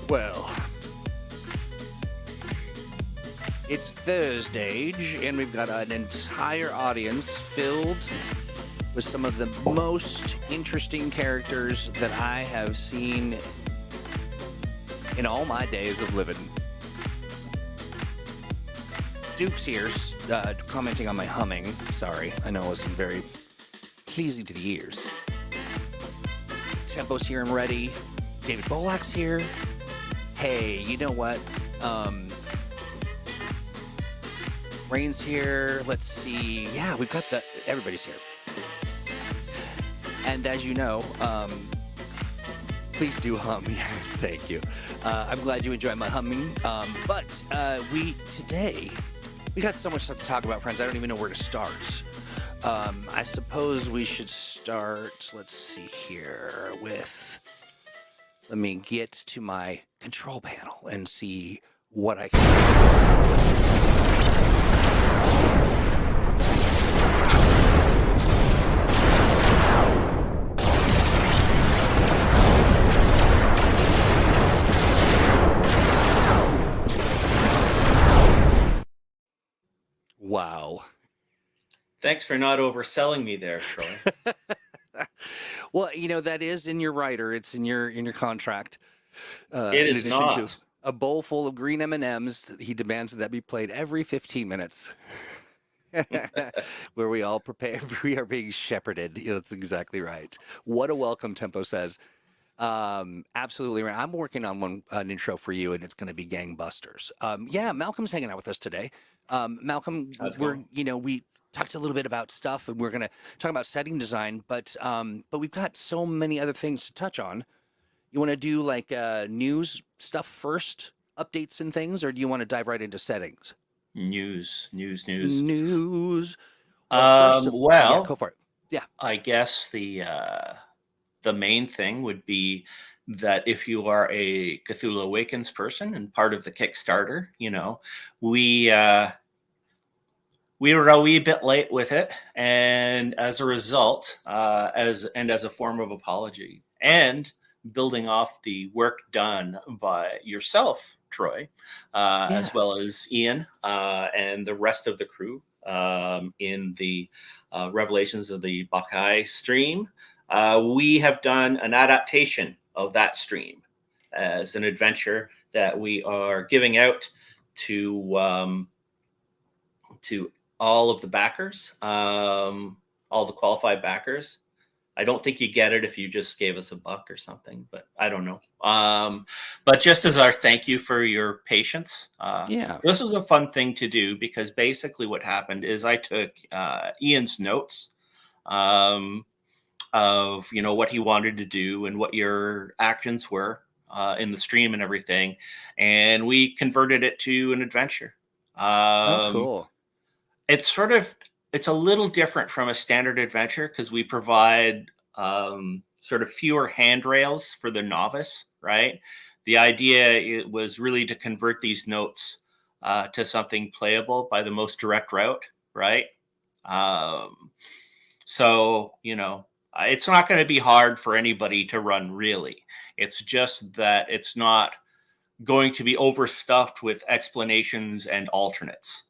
Well, it's ThursdAGE, and we've got an entire audience filled with some of the most interesting characters that I have seen in all my days of living. Duke's here, commenting on my humming. Sorry, I know it wasn't very pleasing to the ears. Tempo's here and ready. David Bollock's here. Hey, you know what? Rain's here. Let's see. Yeah, we've got everybody's here. And as you know, please do hum. Thank you. I'm glad you enjoyed my humming. But today, we got so much stuff to talk about, friends. I don't even know where to start. I suppose we should start, let's see here, let me get to my control panel and see what I can. Wow. Thanks for not overselling me there, Troy. Well, you know, that is in your rider. It's in your contract. It is not. To a bowl full of green M&Ms, he demands that be played every 15 minutes. Where we all prepare, we are being shepherded. That's exactly right. What a welcome, Tempo says. Absolutely right. I'm working on an intro for you, and it's going to be gangbusters. Yeah, Malcolm's hanging out with us today. Malcolm, we talked a little bit about stuff, and we're going to talk about setting design, but we've got so many other things to touch on. You want to do like news stuff first, updates and things, or do you want to dive right into settings? News. Well, go for it. Yeah. I guess the main thing would be that if you are a Cthulhu Awakens person and part of the Kickstarter, we were a wee bit late with it, and as a result, as a form of apology and building off the work done by yourself, Troy, as well as Ian and the rest of the crew in the Revelations of the Bacchae stream, we have done an adaptation of that stream as an adventure that we are giving out to all of the backers, all the qualified backers. I don't think you get it if you just gave us $1 or something, but I don't know. But just as our thank you for your patience, this was a fun thing to do, because basically what happened is I took Ian's notes of what he wanted to do and what your actions were in the stream and everything, and we converted it to an adventure. Cool. It's a little different from a standard adventure because we provide sort of fewer handrails for the novice, right? The idea was really to convert these notes to something playable by the most direct route, right? So, it's not going to be hard for anybody to run, really. It's just that it's not going to be overstuffed with explanations and alternates.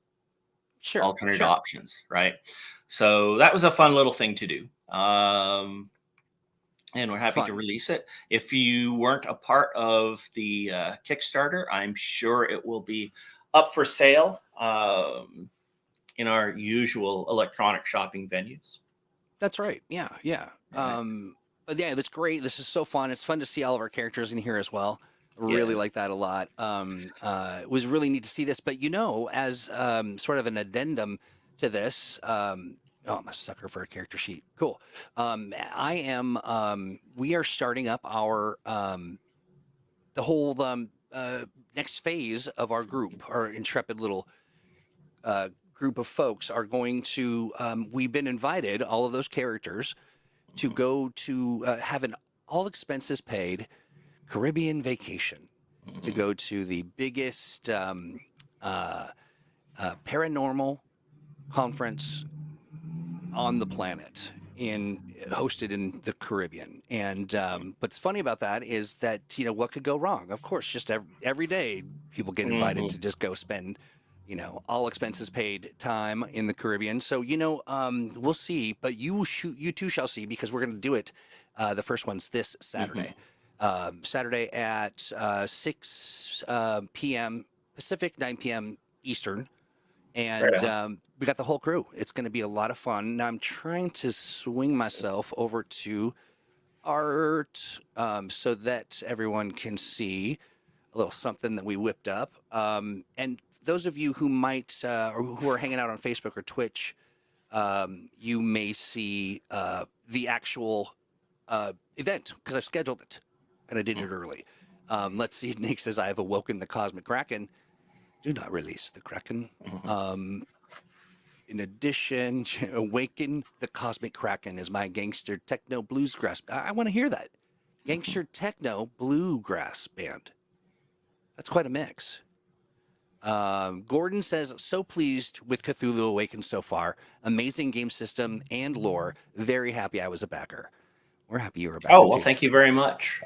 Alternate options, right? So that was a fun little thing to do. And we're happy to release it. If you weren't a part of the Kickstarter, I'm sure it will be up for sale in our usual electronic shopping venues. That's right. Yeah. But yeah, that's great. This is so fun. It's fun to see all of our characters in here as well. Really like that a lot. It was really neat to see this, but as sort of an addendum to this, I'm a sucker for a character sheet. Cool. We are starting up our the whole next phase of our group, our intrepid little group of folks are going to. We've been invited, all of those characters, to go to have an all expenses paid Caribbean vacation, to go to the biggest paranormal conference on the planet, hosted in the Caribbean. And what's funny about that is that, what could go wrong? Of course, just every day people get invited to just go spend, all expenses paid time in the Caribbean. So, we'll see, but you too shall see, because we're going to do it. The first one's this Saturday. Saturday at 6 p.m. Pacific, 9 p.m. Eastern. And we got the whole crew. It's going to be a lot of fun. Now I'm trying to swing myself over to art so that everyone can see a little something that we whipped up. And those of you who might or who are hanging out on Facebook or Twitch, you may see the actual event, because I've scheduled it and I did it early. Let's see. Nick says, I have awoken the cosmic kraken. Do not release the kraken. In addition, awaken the cosmic kraken is my gangster techno bluegrass. I want to hear that. Gangster techno bluegrass band. That's quite a mix. Gordon says, so pleased with Cthulhu Awakens so far. Amazing game system and lore. Very happy I was a backer. We're happy you were a backer. Oh, well, too. thank you very much.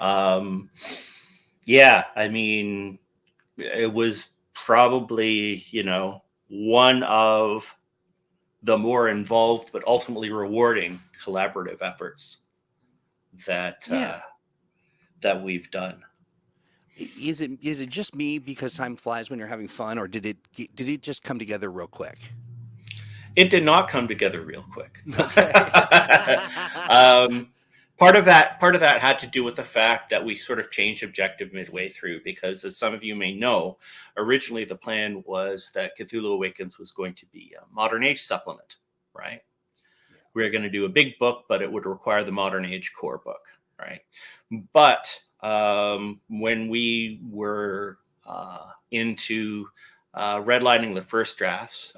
Yeah, I mean, it was probably, one of the more involved but ultimately rewarding collaborative efforts that that we've done. Is it just me because time flies when you're having fun, or did it just come together real quick? It did not come together real quick. Okay. Part of that had to do with the fact that we sort of changed objective midway through, because as some of you may know, originally the plan was that Cthulhu Awakens was going to be a modern age supplement, right? Yeah. We were going to do a big book, but it would require the modern age core book, right? But when we were into redlining the first drafts,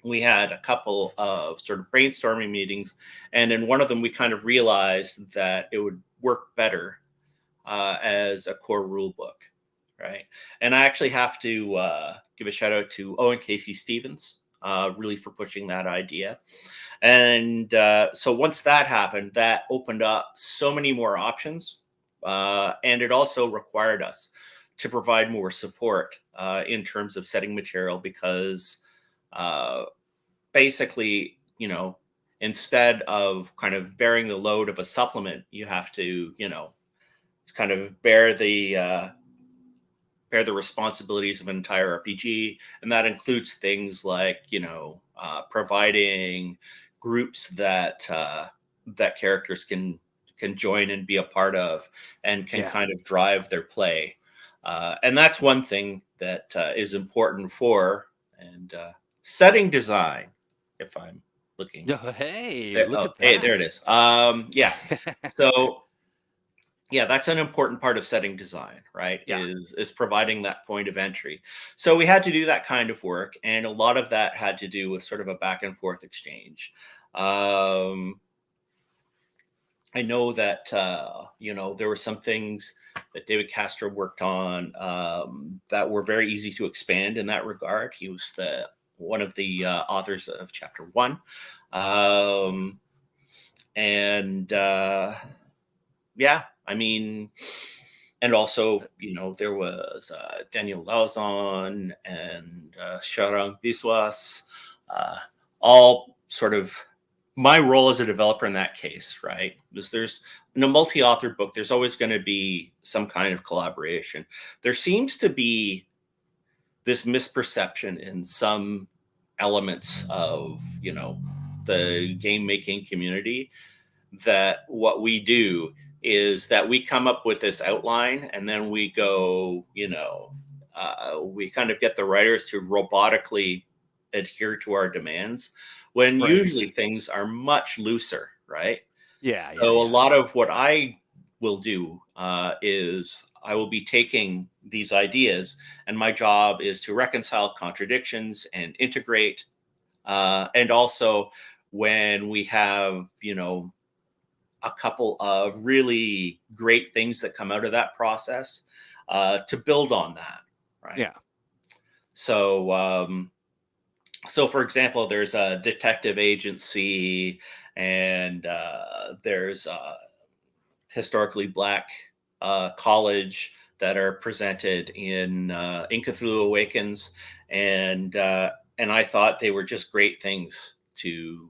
we had a couple of sort of brainstorming meetings, and in one of them we kind of realized that it would work better as a core rule book, right? And I actually have to give a shout out to Owen Casey Stevens, really for pushing that idea. And so once that happened, that opened up so many more options, and it also required us to provide more support in terms of setting material, because basically, instead of kind of bearing the load of a supplement, you have to, kind of bear the responsibilities of an entire RPG. And that includes things like, providing groups that characters can join and be a part of, and can kind of drive their play. And that's one thing that is important for, and setting design, if I'm looking. Hey, there, look at that. Hey, there it is. So that's an important part of setting design, right? Yeah. Is providing that point of entry. So we had to do that kind of work, and a lot of that had to do with sort of a back and forth exchange. I know that there were some things that David Castro worked on that were very easy to expand in that regard. He was one of the authors of Chapter 1. And also, there was Daniel Lauzon and Sharang Biswas, all sort of my role as a developer in that case, right? Because there's in a multi-author book, there's always going to be some kind of collaboration. There seems to be this misperception in some elements of, the game making community, that what we do is that we come up with this outline, and then we go, we kind of get the writers to robotically adhere to our demands, when usually things are much looser, right? So a lot of what I will do is I will be taking these ideas, and my job is to reconcile contradictions and integrate. And also, when we have, a couple of really great things that come out of that process, to build on that, right? Yeah. So, so for example, there's a detective agency, and there's a historically Black college that are presented in Cthulhu Awakens, and I thought they were just great things to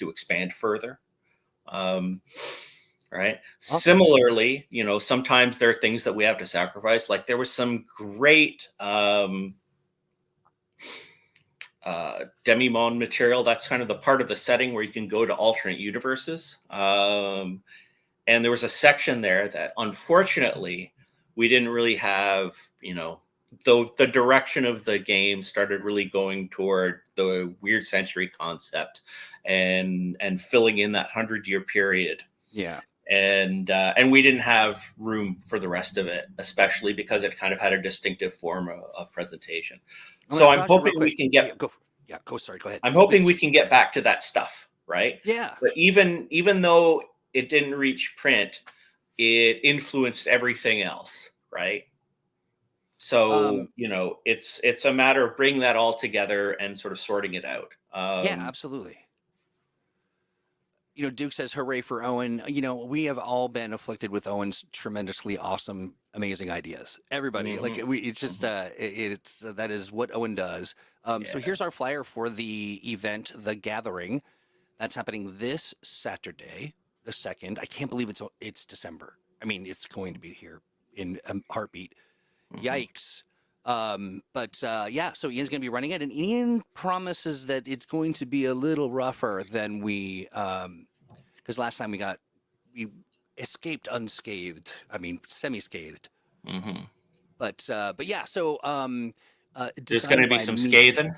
expand further. Right. Awesome. Similarly, sometimes there are things that we have to sacrifice. Like there was some great Demimon material. That's kind of the part of the setting where you can go to alternate universes. And there was a section there that unfortunately we didn't really have, though the direction of the game started really going toward the weird century concept and filling in that 100-year period. Yeah. And we didn't have room for the rest of it, especially because it kind of had a distinctive form of presentation. So I'm hoping we can get. Sorry, go ahead. I'm hoping we can get back to that stuff, right? Yeah. But even though it didn't reach print, it influenced everything else, right? So it's a matter of bringing that all together and sort of sorting it out. Yeah, absolutely. Duke says, "Hooray for Owen!" We have all been afflicted with Owen's tremendously awesome, amazing ideas. Everybody, it's just, it's that is what Owen does. So here's our flyer for the event, The Gathering. That's happening this Saturday, the 2nd. I can't believe it's December. I mean, it's going to be here in a heartbeat. Yikes. But yeah, so Ian's going to be running it, and Ian promises that it's going to be a little rougher than we, because last time we escaped unscathed. I mean, semi-scathed. But yeah, so there's going to be some scathing.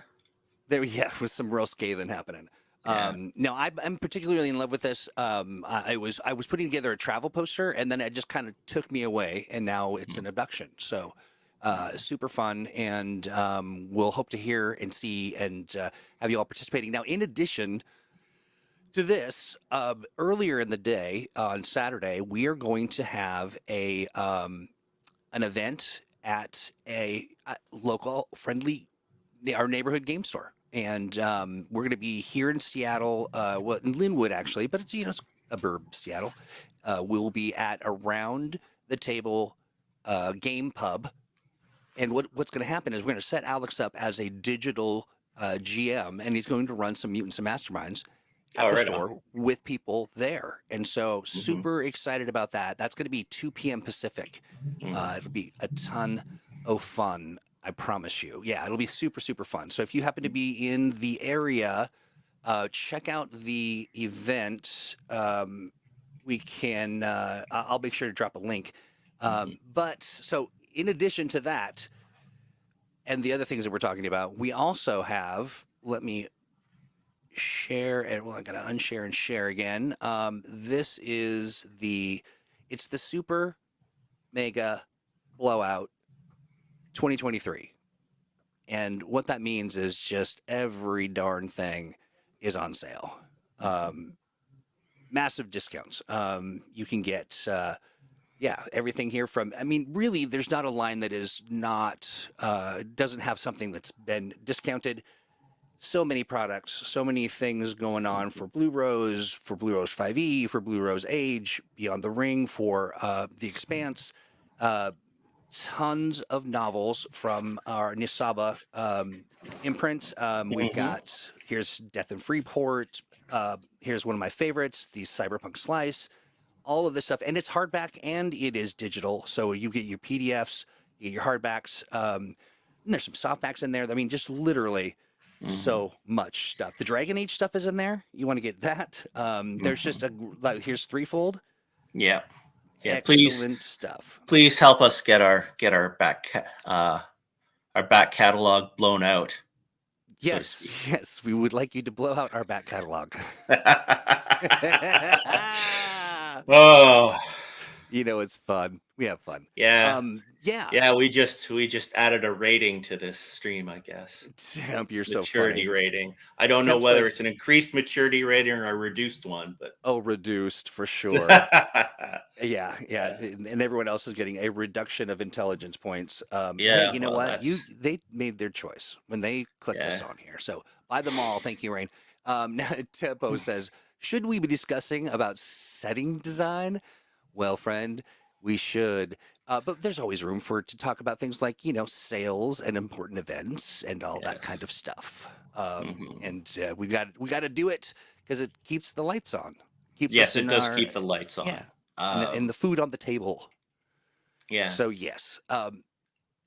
There, yeah, with some real scathing happening. No, I'm particularly in love with this. I was putting together a travel poster, and then it just kind of took me away, and now it's an abduction. So super fun, and we'll hope to hear and see and have you all participating. Now, in addition to this, earlier in the day on Saturday, we are going to have an event at a local friendly, our neighborhood game store. And we're going to be here in Seattle, in Linwood actually, but it's it's a burb, Seattle. We'll be at Around the Table Game Pub, and what's going to happen is we're going to set Alex up as a digital GM, and he's going to run some Mutants and Masterminds at the store with people there. And so super excited about that. That's going to be 2 p.m. Pacific. It'll be a ton of fun. I promise you. Yeah, it'll be super, super fun. So if you happen to be in the area, check out the event. We can, I'll make sure to drop a link. But so in addition to that, and the other things that we're talking about, we also have, let me share, and I got to unshare and share again. This is it's the Super Mega Blowout 2023. And what that means is just every darn thing is on sale. Massive discounts. You can get, everything here from, I mean, really, there's not a line that is not, doesn't have something that's been discounted. So many products, so many things going on for Blue Rose 5e, for Blue Rose Age, Beyond the Ring, for The Expanse. Tons of novels from our Nisaba imprint. We've got, here's Death in Freeport. Here's one of my favorites, the Cyberpunk Slice. All of this stuff. And it's hardback and it is digital. So you get your PDFs, you get your hardbacks. And there's some softbacks in there. I mean, just literally so much stuff. The Dragon Age stuff is in there. You want to get that. There's just here's Threefold. Yeah. Excellent stuff. Please help us get our back catalog blown out. Yes, we would like you to blow out our back catalog. Oh, It's fun. We have fun. Yeah. Yeah. Yeah, we just added a rating to this stream, I guess. Temp, you're so Maturity funny. rating. I don't know Temp's whether like, it's an increased maturity rating or a reduced one, but oh, reduced for sure. yeah. Yeah, yeah, and everyone else is getting a reduction of intelligence points. Hey, Yeah, you know well, what? that's They made their choice when they clicked us yeah. on here. So buy them all. Thank you, Rain. Now Tempo says, should we be discussing about setting design? Well, friend, we should. But there's always room to talk about things like sales and important events and all that kind Yes. of stuff. Hmm. And we got to do it because it keeps the lights on, keeps us Yes, it in does our keep the lights on. yeah, and the food on the table. Yeah. So yes,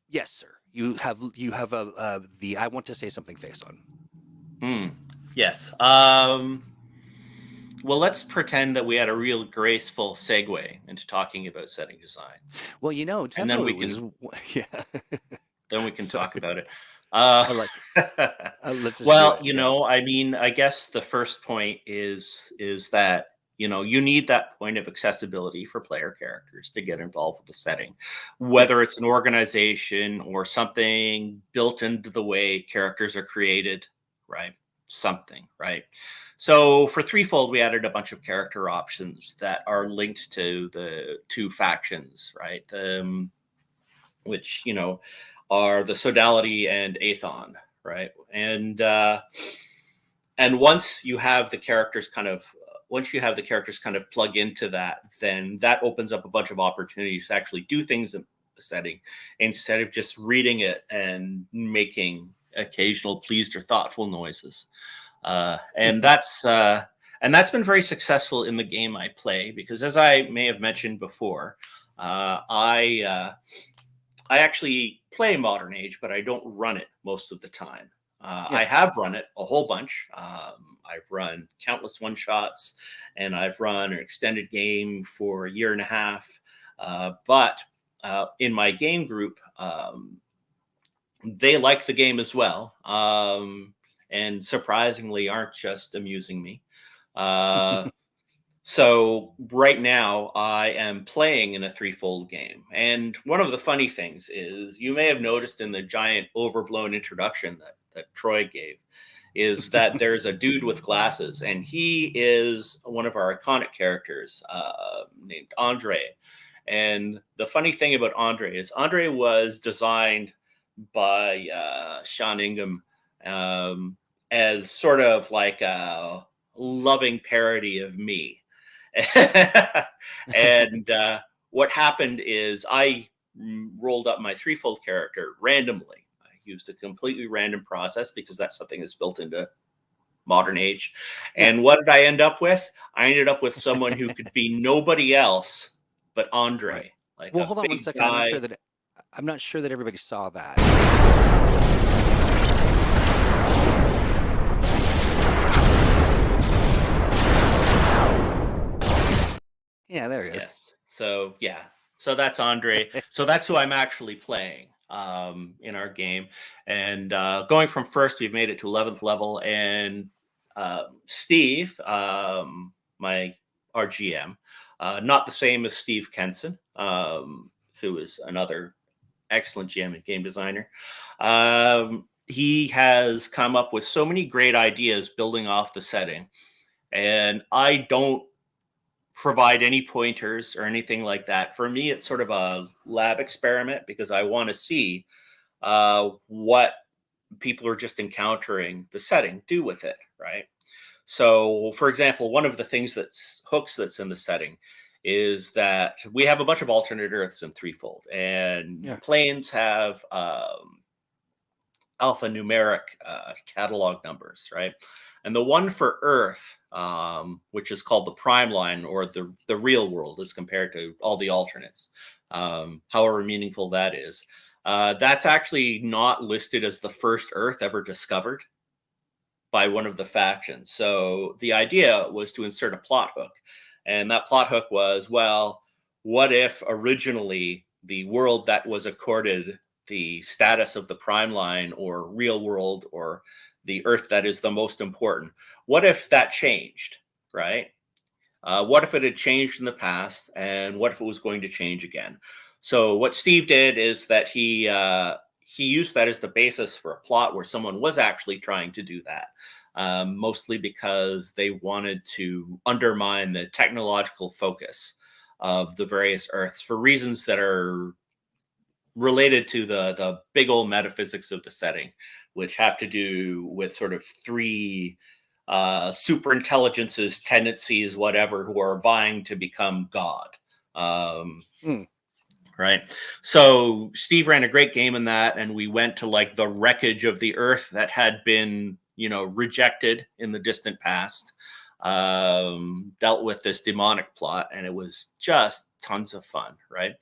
yes, sir. You have the I want to say something face on. Hmm. Yes. Well, let's pretend that we had a real graceful segue into talking about setting design, Well, and then Tempo we is can yeah. talk Sorry, about it. I like it. Let's just do Well, it. Yeah. I mean, I guess the first point is that you need that point of accessibility for player characters to get involved with the setting, Yeah. whether it's an organization or something built into the way characters are created, right? Something, right? So for Threefold, we added a bunch of character options that are linked to the two factions, right? Which are the Sodality and Aethon, right? And once you have the characters kind of plug into that, then that opens up a bunch of opportunities to actually do things in the setting instead of just reading it and making occasional pleased or thoughtful noises. And that's been very successful in the game I play because, as I may have mentioned before, I actually play Modern Age, but I don't run it most of the time. Yeah. I have run it a whole bunch. I've run countless one shots, and I've run an extended game for a year and a half. But in my game group, they like the game as well, and surprisingly, aren't just amusing me. Uh, so right now I am playing in a threefold game. And one of the funny things is you may have noticed in the giant overblown introduction that Troy gave is that there's a dude with glasses and he is one of our iconic characters named Andre. And the funny thing about Andre is Andre was designed by Sean Ingham as sort of like a loving parody of me. And what happened is I rolled up my threefold character randomly. I used a completely random process because that's something that's built into Modern Age. Yeah. And what did I end up with? I ended up with someone who could be nobody else but Right. Andre, like Well, a hold on one big second. guy. I'm not sure that everybody saw that. Yeah, there he is. Yes. So yeah. So that's Andre. So that's who I'm actually playing in our game. And going from first, we've made it to 11th level. And Steve, my RGM, not the same as Steve Kenson, who is another excellent GM and game designer. He has come up with so many great ideas building off the setting. And I don't provide any pointers or anything like that. For me, it's sort of a lab experiment because I want to see what people are just encountering the setting do with it, right? So, for example, one of the things that's in the setting is that we have a bunch of alternate Earths in Threefold, and Yeah. planes have alphanumeric catalog numbers, right? And the one for Earth, which is called the prime line or the real world as compared to all the alternates, however meaningful that is, that's actually not listed as the first Earth ever discovered by one of the factions. So the idea was to insert a plot hook. And that plot hook was, well, what if originally the world that was accorded the status of the prime line or real world or the Earth that is the most important, what if that changed, right? What if it had changed in the past, and what if it was going to change again? So what Steve did is that he used that as the basis for a plot where someone was actually trying to do that, mostly because they wanted to undermine the technological focus of the various Earths for reasons that are related to the big old metaphysics of the setting, which have to do with sort of three super intelligences, tendencies, whatever, who are vying to become God. Hmm. Right. So Steve ran a great game in that, and we went to like the wreckage of the Earth that had been, rejected in the distant past. Dealt with this demonic plot, and it was just tons of fun, right?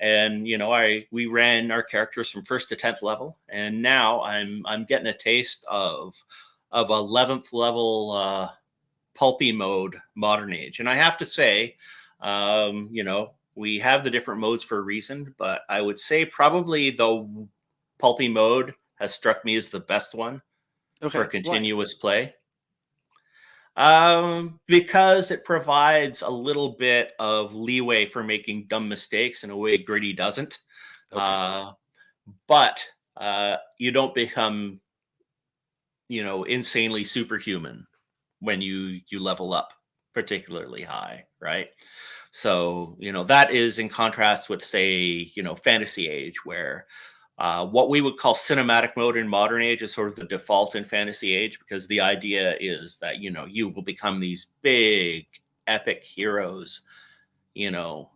And we ran our characters from 1st to 10th level, and now I'm getting a taste of 11th level pulpy mode Modern Age, and I have to say, we have the different modes for a reason, but I would say probably the pulpy mode has struck me as the best one for Okay. Why? continuous play. Because it provides a little bit of leeway for making dumb mistakes in a way Gritty doesn't. Okay. But you don't become, insanely superhuman when you level up particularly high, right? So, that is in contrast with, say, Fantasy Age, where what we would call cinematic mode in Modern Age is sort of the default in Fantasy Age, because the idea is that, you will become these big epic heroes, who,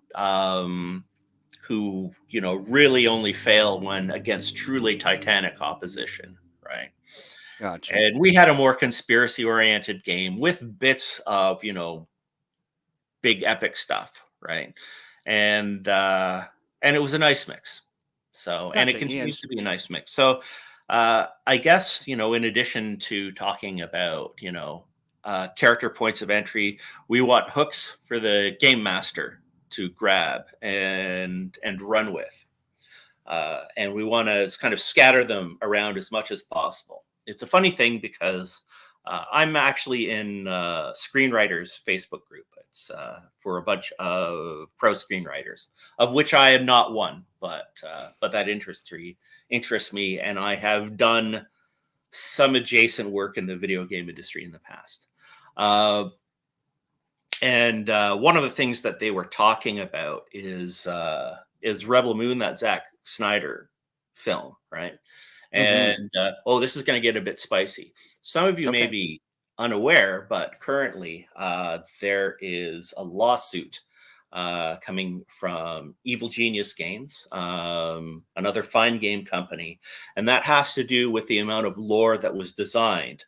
really only fail when against truly titanic opposition, right? Gotcha. And we had a more conspiracy oriented game with bits of, big epic stuff, right? And it was a nice mix. So, and it Gotcha. Yeah. continues to be a nice mix. So, I guess, in addition to talking about, character points of entry, we want hooks for the game master to grab and run with. And we want to kind of scatter them around as much as possible. It's a funny thing because I'm actually in Screenwriters Facebook group. It's for a bunch of pro screenwriters, of which I am not one, but that interests me, and I have done some adjacent work in the video game industry in the past. And one of the things that they were talking about is Rebel Moon, that Zack Snyder film, right? Mm-hmm. And this is going to get a bit spicy. Some of you may Okay. be unaware, but currently there is a lawsuit coming from Evil Genius Games, another fine game company, and that has to do with the amount of lore that was designed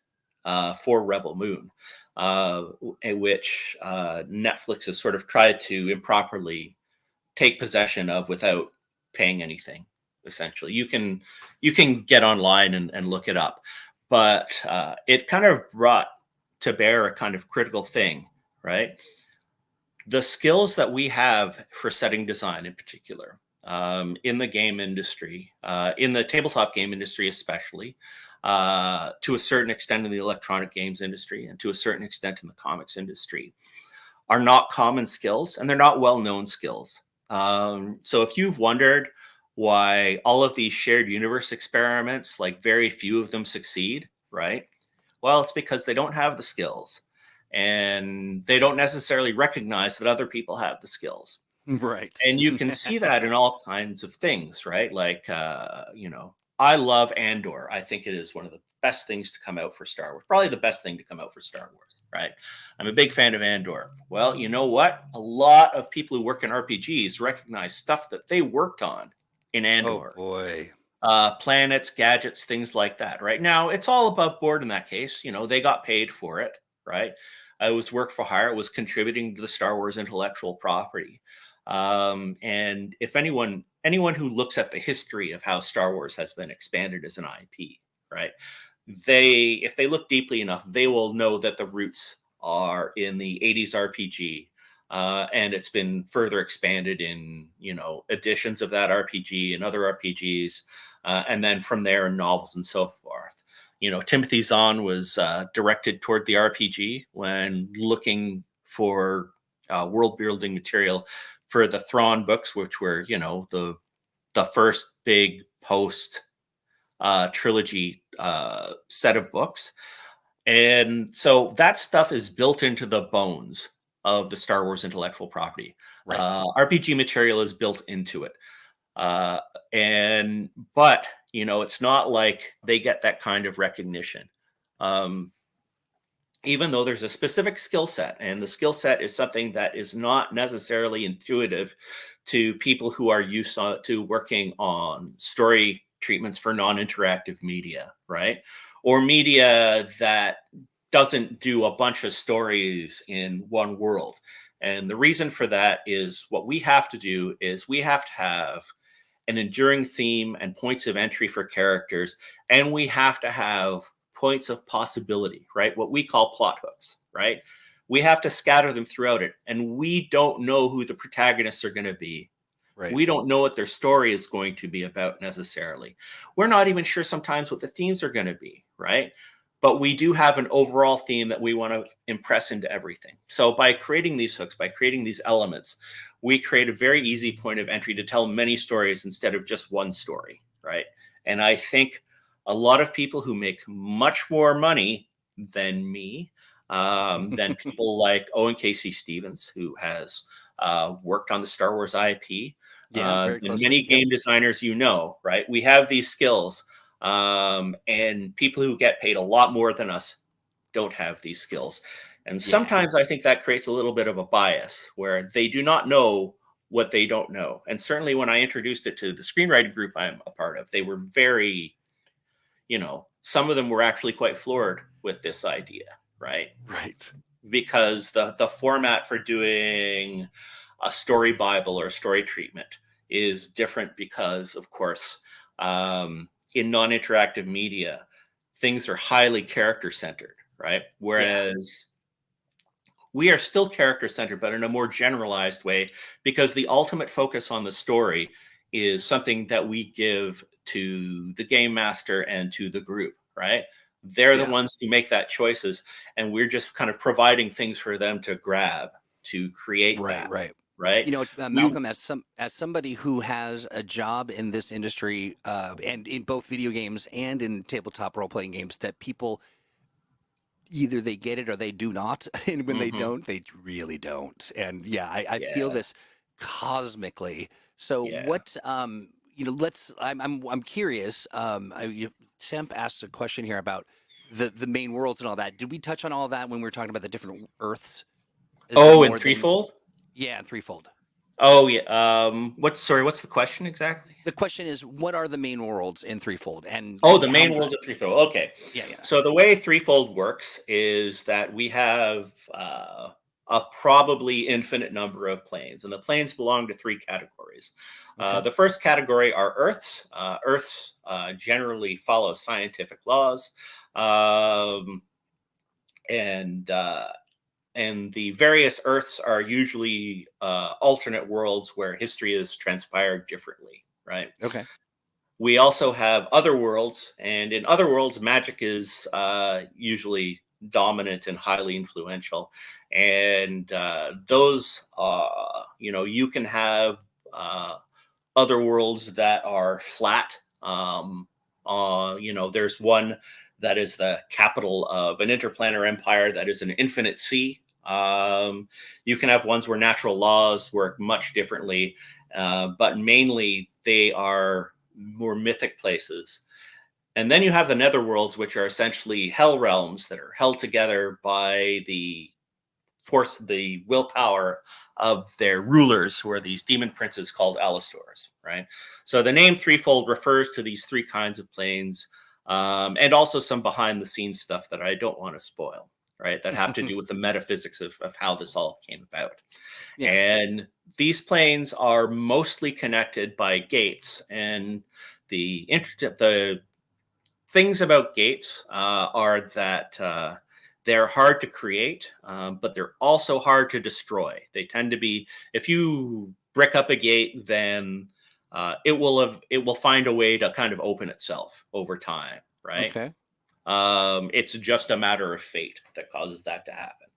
for Rebel Moon, in which Netflix has sort of tried to improperly take possession of without paying anything. Essentially, you can get online and look it up, but it kind of brought to bear a kind of critical thing, right? The skills that we have for setting design, in particular, in the game industry, in the tabletop game industry especially, to a certain extent in the electronic games industry, and to a certain extent in the comics industry, are not common skills, and they're not well-known skills. So if you've wondered why all of these shared universe experiments, like very few of them succeed, right? Well, it's because they don't have the skills, and they don't necessarily recognize that other people have the skills. Right. And you can see that in all kinds of things, right? Like, I love Andor. I think it is one of the best things to come out for Star Wars. Probably the best thing to come out for Star Wars, right? I'm a big fan of Andor. Well, you know what? A lot of people who work in RPGs recognize stuff that they worked on in Oh Andor. boy. Planets, gadgets, things like that, right? Now, it's all above board in that case. They got paid for it, right? It was work for hire. It was contributing to the Star Wars intellectual property. And if anyone who looks at the history of how Star Wars has been expanded as an IP, right? If they look deeply enough, they will know that the roots are in the 80s RPG. And it's been further expanded in, editions of that RPG and other RPGs. And then from there, novels and so forth. Timothy Zahn was directed toward the RPG when looking for world building material for the Thrawn books, which were, the first big post trilogy set of books. And so that stuff is built into the bones of the Star Wars intellectual property. Right. RPG material is built into it. But it's not like they get that kind of recognition. Even though there's a specific skill set, and the skill set is something that is not necessarily intuitive to people who are used to working on story treatments for non-interactive media, right? Or media that doesn't do a bunch of stories in one world. And the reason for that is what we have to do is we have to have an enduring theme and points of entry for characters, and we have to have points of possibility, right? What we call plot hooks, right? We have to scatter them throughout it, and we don't know who the protagonists are going to be. Right. We don't know what their story is going to be about necessarily. We're not even sure sometimes what the themes are going to be, right? But we do have an overall theme that we want to impress into everything. So by creating these hooks, by creating these elements, we create a very easy point of entry to tell many stories instead of just one story, right? And I think a lot of people who make much more money than me, than people like Owen Casey Stevens, who has worked on the Star Wars IP, very and closely. many game designers, right? We have these skills, and people who get paid a lot more than us don't have these skills. And sometimes I think that creates a little bit of a bias where they do not know what they don't know. And certainly when I introduced it to the screenwriting group I'm a part of, they were very, some of them were actually quite floored with this idea, right? Right. Because the format for doing a story Bible or a story treatment is different because, of course, in non-interactive media, things are highly character-centered, right? Whereas we are still character-centered, but in a more generalized way, because the ultimate focus on the story is something that we give to the game master and to the group, right? They're the ones who make that choices, and we're just kind of providing things for them to grab, to create that, right? Malcolm, as somebody who has a job in this industry, and in both video games and in tabletop role-playing games, that people either they get it or they do not, and when they don't, they really don't. And I feel this cosmically. So what I'm curious. Temp asked a question here about the main worlds and all that. Did we touch on all that when we were talking about the different Earths? In Threefold? Yeah, in Threefold. Oh yeah. What's the question exactly? The question is, what are the main worlds in Threefold? And the main worlds of Threefold. Okay. Yeah. So the way Threefold works is that we have a probably infinite number of planes, and the planes belong to three categories. The first category are Earths. Earths generally follow scientific laws, and the various Earths are usually alternate worlds where history has transpired differently, right? Okay. We also have other worlds, and in other worlds, magic is usually dominant and highly influential. And those, you can have other worlds that are flat. There's one that is the capital of an interplanar empire that is an infinite sea. You can have ones where natural laws work much differently, but mainly they are more mythic places. And then you have the netherworlds, which are essentially hell realms that are held together by the force, the willpower of their rulers, who are these demon princes called Alastors, right? So the name Threefold refers to these three kinds of planes, and also some behind the scenes stuff that I don't want to spoil, right? That have to do with the metaphysics of how this all came about. Yeah. And these planes are mostly connected by gates, and the things about gates are that they're hard to create, but they're also hard to destroy. They tend to be, if you brick up a gate, then it will find a way to kind of open itself over time, right? Okay. It's just a matter of fate that causes that to happen.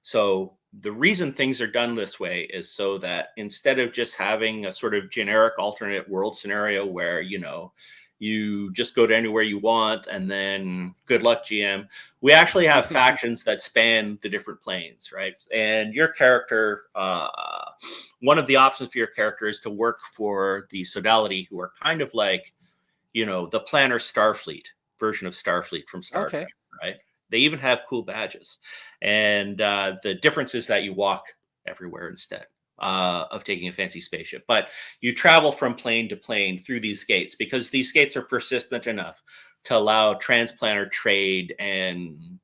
So the reason things are done this way is so that instead of just having a sort of generic alternate world scenario where, you just go to anywhere you want and then good luck, GM, we actually have factions that span the different planes, right? And your character, one of the options for your character is to work for the Sodality, who are kind of like, the Planner Starfleet version of Starfleet from Star Okay. Trek, right? They even have cool badges. And the difference is that you walk everywhere instead of taking a fancy spaceship. But you travel from plane to plane through these gates because these gates are persistent enough to allow transplanter trade and,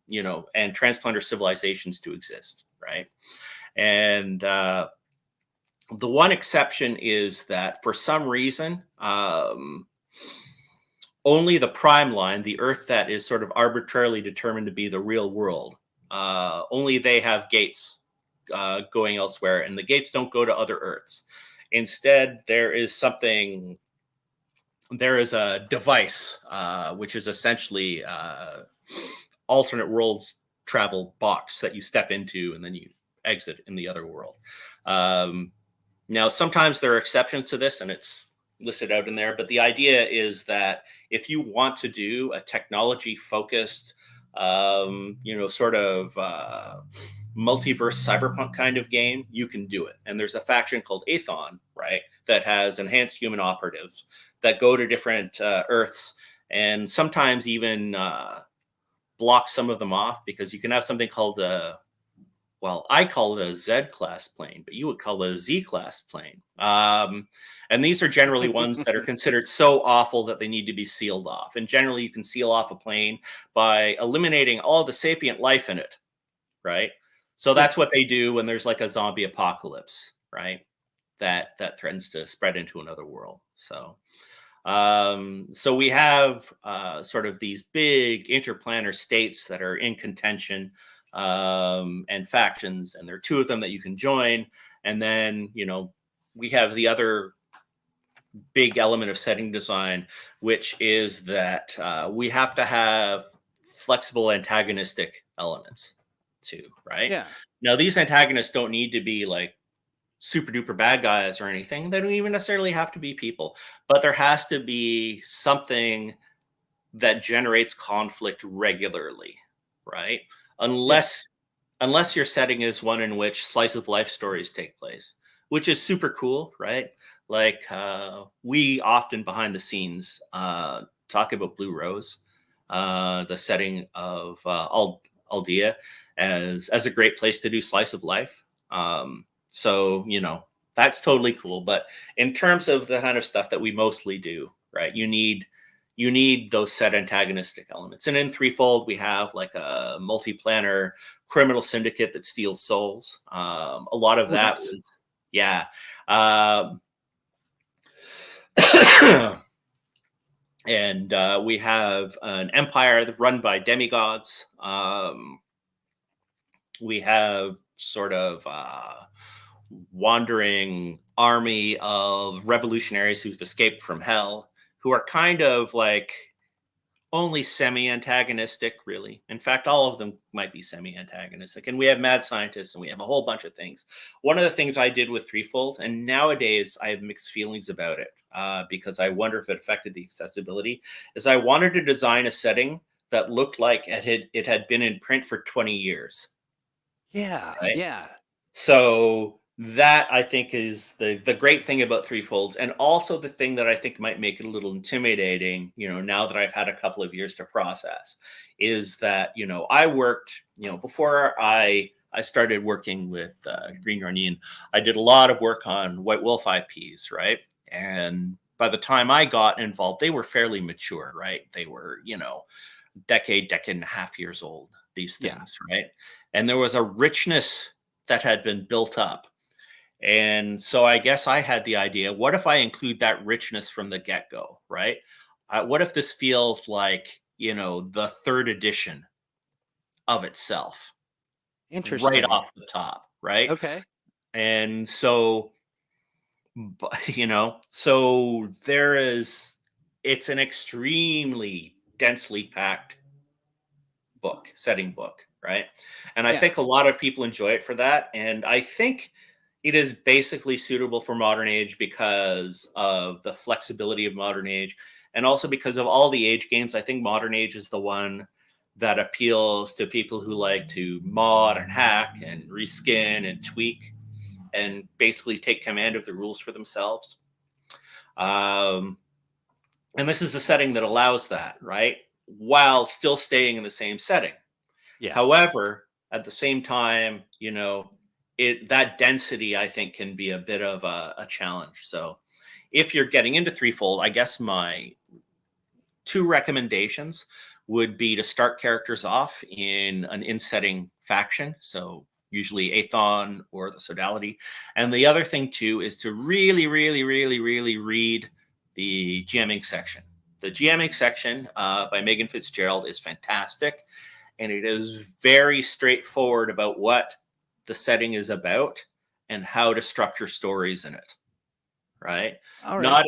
and transplanter civilizations to exist, right? And the one exception is that for some reason, only the prime line, the Earth that is sort of arbitrarily determined to be the real world, only they have gates going elsewhere, and the gates don't go to other Earths. Instead, there is a device, which is essentially alternate worlds travel box that you step into and then you exit in the other world. Now, sometimes there are exceptions to this, and it's listed out in there, but the idea is that if you want to do a technology focused, sort of multiverse cyberpunk kind of game, you can do it. And there's a faction called Aethon, right, that has enhanced human operatives that go to different Earths and sometimes even block some of them off, because you can have something called I call it a Z-class plane, but you would call it a Z-class plane. And these are generally ones that are considered so awful that they need to be sealed off. And generally, you can seal off a plane by eliminating all the sapient life in it, right? So that's what they do when there's like a zombie apocalypse, right? That threatens to spread into another world. So we have sort of these big interplanar states that are in contention, and factions, and there are two of them that you can join. And then, we have the other big element of setting design, which is that we have to have flexible antagonistic elements too, right? Yeah. Now, these antagonists don't need to be like super duper bad guys or anything. They don't even necessarily have to be people, but there has to be something that generates conflict regularly, right? Unless your setting is one in which slice of life stories take place, which is super cool, right? Like we often behind the scenes talk about Blue Rose, the setting of Aldea as a great place to do slice of life. So that's totally cool. But in terms of the kind of stuff that we mostly do, right? You need those set antagonistic elements. And in Threefold, we have like a multi-planar criminal syndicate that steals souls. A lot of that Nice. was, yeah. And we have an empire run by demigods. We have sort of wandering army of revolutionaries who've escaped from hell, who are kind of like only semi-antagonistic, really. In fact, all of them might be semi-antagonistic. And we have mad scientists, and we have a whole bunch of things. One of the things I did with Threefold, and nowadays I have mixed feelings about it, because I wonder if it affected the accessibility, is I wanted to design a setting that looked like it had been in print for 20 years. Yeah. Right? Yeah. So that, I think, is the great thing about Threefold, and also the thing that I think might make it a little intimidating, now that I've had a couple of years to process, is that, I worked, before I started working with Green Yarnian, I did a lot of work on White Wolf IPs, right? And by the time I got involved, they were fairly mature, right? They were, decade and a half years old, these things, right? And there was a richness that had been built up. And so I guess I had the idea, what if I include that richness from the get-go, right? What if this feels like, the third edition of itself right Interesting. off the top, right? Okay. And so, so it's an extremely densely packed setting book, right? And I Yeah. think a lot of people enjoy it for that. And I think it is basically suitable for modern age because of the flexibility of modern age, and also because of all the age games. I think modern age is the one that appeals to people who like to mod and hack and reskin and tweak and basically take command of the rules for themselves. Um, and this is a setting that allows that, right? While still staying in the same setting. Yeah. However, at the same time, that density, I think, can be a bit of a challenge. So if you're getting into Threefold, I guess my two recommendations would be to start characters off in an in-setting faction. So usually Aethon or the Sodality. And the other thing too is to really, really, really, really read the GMing section. The GMing section by Megan Fitzgerald is fantastic. And it is very straightforward about what the setting is about and how to structure stories in it. Right. All right.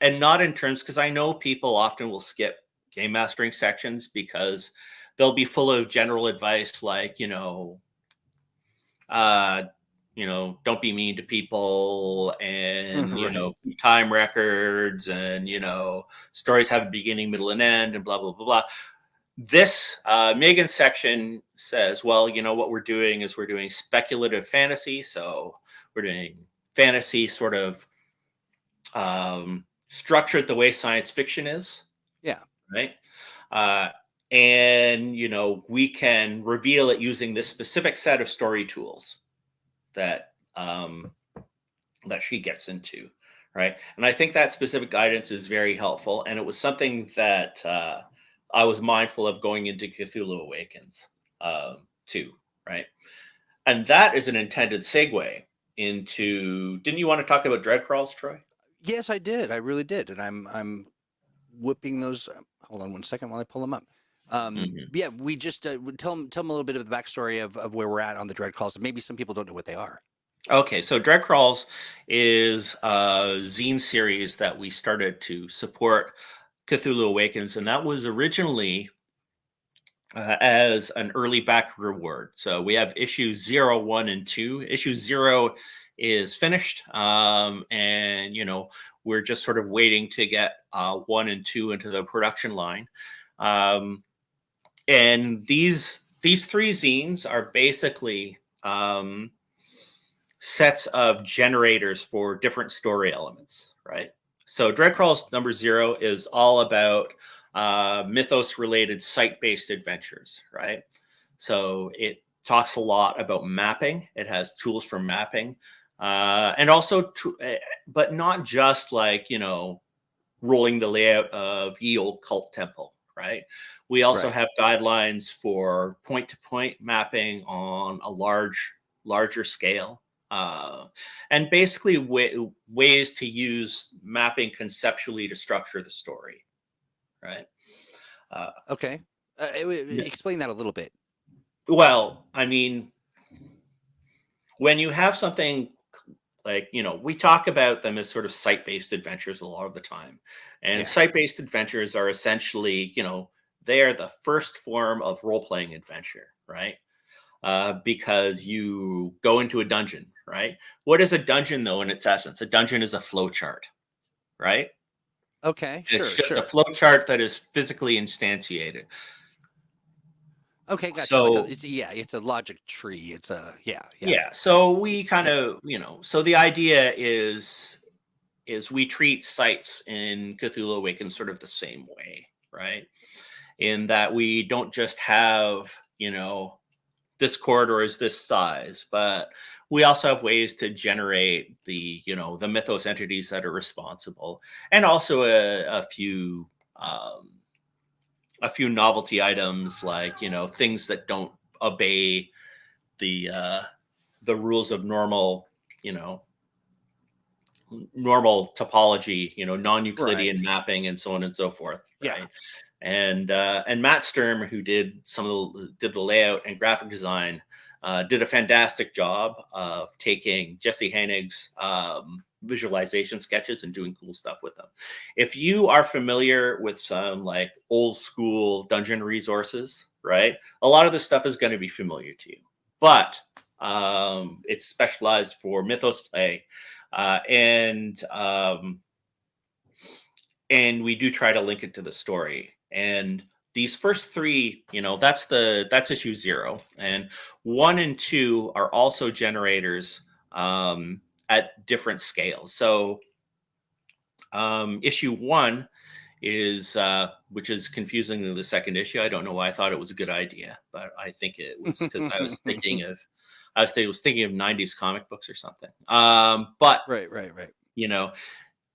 Not in terms, because I know people often will skip game mastering sections because they'll be full of general advice like, don't be mean to people, and Right. keep time records, and stories have a beginning, middle, and end, and blah blah blah blah. This Megan section says, well, what we're doing is we're doing speculative fantasy, so we're doing fantasy sort of structured the way science fiction is. Yeah. Right. And we can reveal it using this specific set of story tools that that she gets into, right? And I think that specific guidance is very helpful, and it was something that I was mindful of going into Cthulhu Awakens too, right? And that is an intended segue into. Didn't you want to talk about dread crawls, Troy? Yes, I did. I really did, and I'm whipping those. Hold on one second while I pull them up. Yeah, we just tell them a little bit of the backstory of where we're at on the dread calls. Maybe some people don't know what they are. Okay, so Dread Crawls is a zine series that we started to support Cthulhu Awakens, and that was originally as an early back reward. So we have issues 0, 1, and 2. Issue 0 is finished, and we're just sort of waiting to get 1 and 2 into the production line. And these 3 zines are basically sets of generators for different story elements, right? So Dread Crawls number 0 is all about mythos-related site-based adventures, right? So it talks a lot about mapping. It has tools for mapping, and also, but not just like rolling the layout of ye old cult temple, right? We also have guidelines for point-to-point mapping on a larger scale. And basically ways to use mapping conceptually to structure the story, right? Okay. Explain that a little bit. Well, I mean, when you have something like, we talk about them as sort of site-based adventures a lot of the time. And site-based adventures are essentially, they are the first form of role-playing adventure, right? Because you go into a dungeon, right? What is a dungeon, though, in its essence? A dungeon is a flow chart, right? Okay, It's just a flow chart that is physically instantiated. Okay, gotcha. So it's a logic tree. It's a yeah. So we kind of so the idea is we treat sites in Cthulhu Awakens sort of the same way, right? In that we don't just have this corridor is this size, but we also have ways to generate the the mythos entities that are responsible, and also a few novelty items like things that don't obey the rules of normal normal topology, non-Euclidean mapping, and so on and so forth, right? And Matt Sturm, who did the layout and graphic design, did a fantastic job of taking Jesse Henig's visualization sketches and doing cool stuff with them. If you are familiar with some like old school dungeon resources, right? A lot of this stuff is going to be familiar to you, but it's specialized for mythos play, and we do try to link it to the story. And these first three, that's issue 0, and 1 and 2 are also generators at different scales. So issue 1 is which is confusingly the second issue. I don't know why I thought it was a good idea, but I think it was because I was thinking of 90s comic books or something. But right.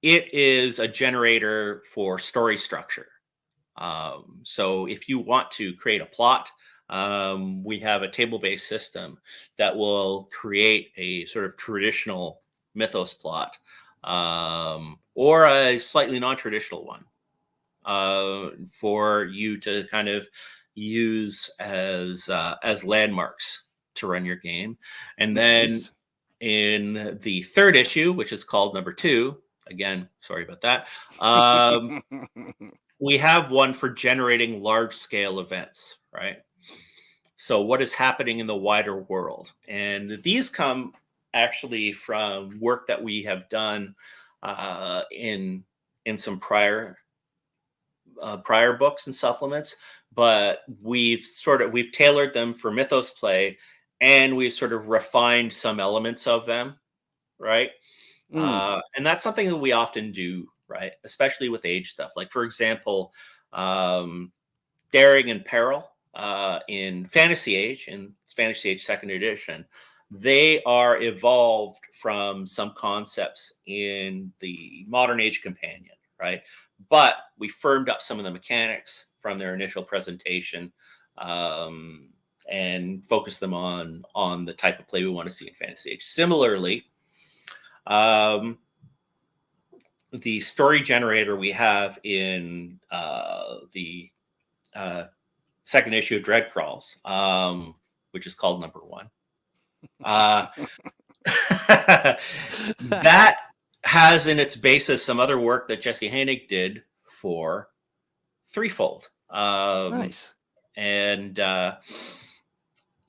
It is a generator for story structure. So if you want to create a plot, we have a table-based system that will create a sort of traditional mythos plot, or a slightly non-traditional one, for you to kind of use as landmarks to run your game. And then Nice. in the third issue, which is called number 2, again, sorry about that, we have one for generating large-scale events, right? So what is happening in the wider world? And these come actually from work that we have done in some prior books and supplements, but we've tailored them for mythos play, and we've sort of refined some elements of them, right? And that's something that we often do, right? Especially with age stuff. Like, for example, Daring and Peril in Fantasy Age, in Fantasy Age 2nd edition, they are evolved from some concepts in the Modern Age Companion, right? But we firmed up some of the mechanics from their initial presentation, and focused them on the type of play we want to see in Fantasy Age. Similarly, the story generator we have in the second issue of Dread Crawls, which is called number 1. That has in its basis some other work that Jesse Hainig did for Threefold. Nice.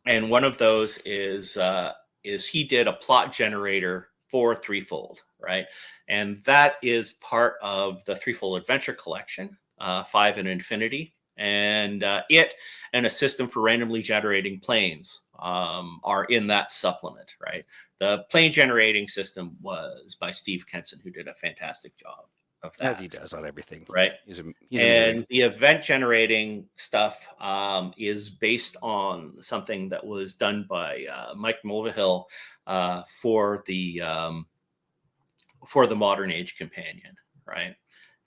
And one of those is he did a plot generator for Threefold, right? And that is part of the Threefold Adventure Collection, 5 and Infinity. And it and a system for randomly generating planes are in that supplement, right? The plane generating system was by Steve Kenson, who did a fantastic job of that. As he does on everything. Right. He's and amazing. The event generating stuff is based on something that was done by Mike Mulvihill for the Modern Age Companion, right?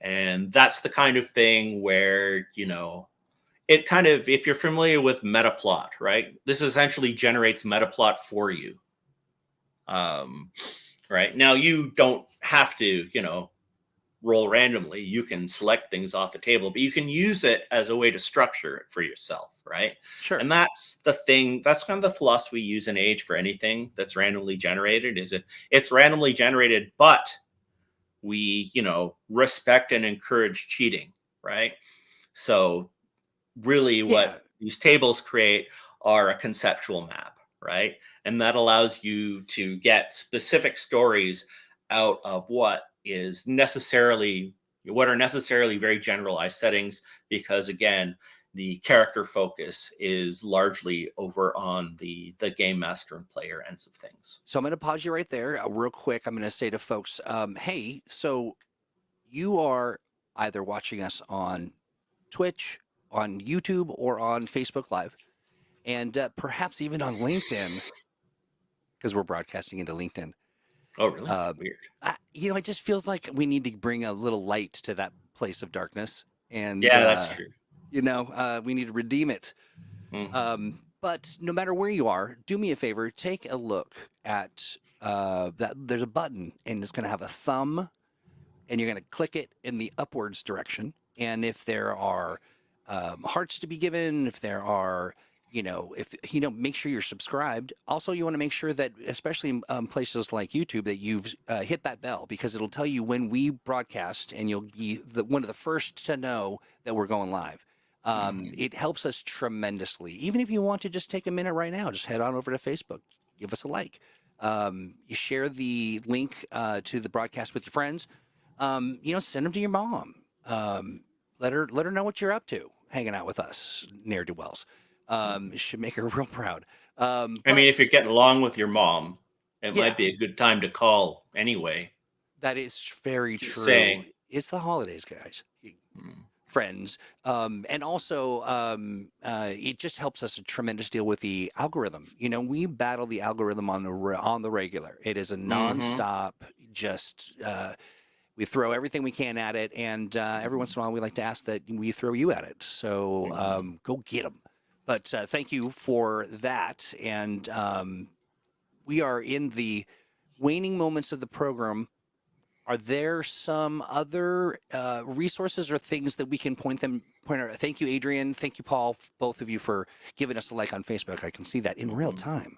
And that's the kind of thing where, it kind of, if you're familiar with Metaplot, right? This essentially generates Metaplot for you. Right. Now, you don't have to, roll randomly. You can select things off the table, but you can use it as a way to structure it for yourself, right? Sure. And that's the thing. That's kind of the philosophy we use in Age for anything that's randomly generated. It's randomly generated, but we, respect and encourage cheating, right? So really what these tables create are a conceptual map, right? And that allows you to get specific stories out of what are necessarily very generalized settings, because again, the character focus is largely over on the game master and player ends of things. So I'm going to pause you right there real quick. I'm going to say to folks, hey, so you are either watching us on Twitch, on YouTube, or on Facebook Live, and perhaps even on LinkedIn, because we're broadcasting into LinkedIn. Oh, really? Weird. It just feels like we need to bring a little light to that place of darkness. And yeah, that's true. We need to redeem it. Mm-hmm. But no matter where you are, do me a favor, take a look at that. There's a button, and it's going to have a thumb, and you're going to click it in the upwards direction. And if there are hearts to be given, if there are, make sure you're subscribed. Also, you want to make sure that, especially in places like YouTube, that you've hit that bell, because it'll tell you when we broadcast, and you'll be one of the first to know that we're going live. It helps us tremendously. Even if you want to just take a minute right now, just head on over to Facebook, give us a like. You share the link to the broadcast with your friends. Send them to your mom. Let her know what you're up to, hanging out with us, ne'er do wells. It should make her real proud. I mean, if you're But getting along with your mom, it yeah, might be a good time to call anyway. that is very Just true. saying. It's the holidays, guys. Mm. Friends, and also it just helps us a tremendous deal with the algorithm. We battle the algorithm on the regular. It is a Mhm. nonstop. Just we throw everything we can at it, and every once in a while we like to ask that we throw you at it. So Mhm. go get them. But thank you for that, and we are in the waning moments of the program. Are there some other resources or things that we can point out? Thank you, Adrian. Thank you, Paul, both of you for giving us a like on Facebook. I can see that in real Mhm. time.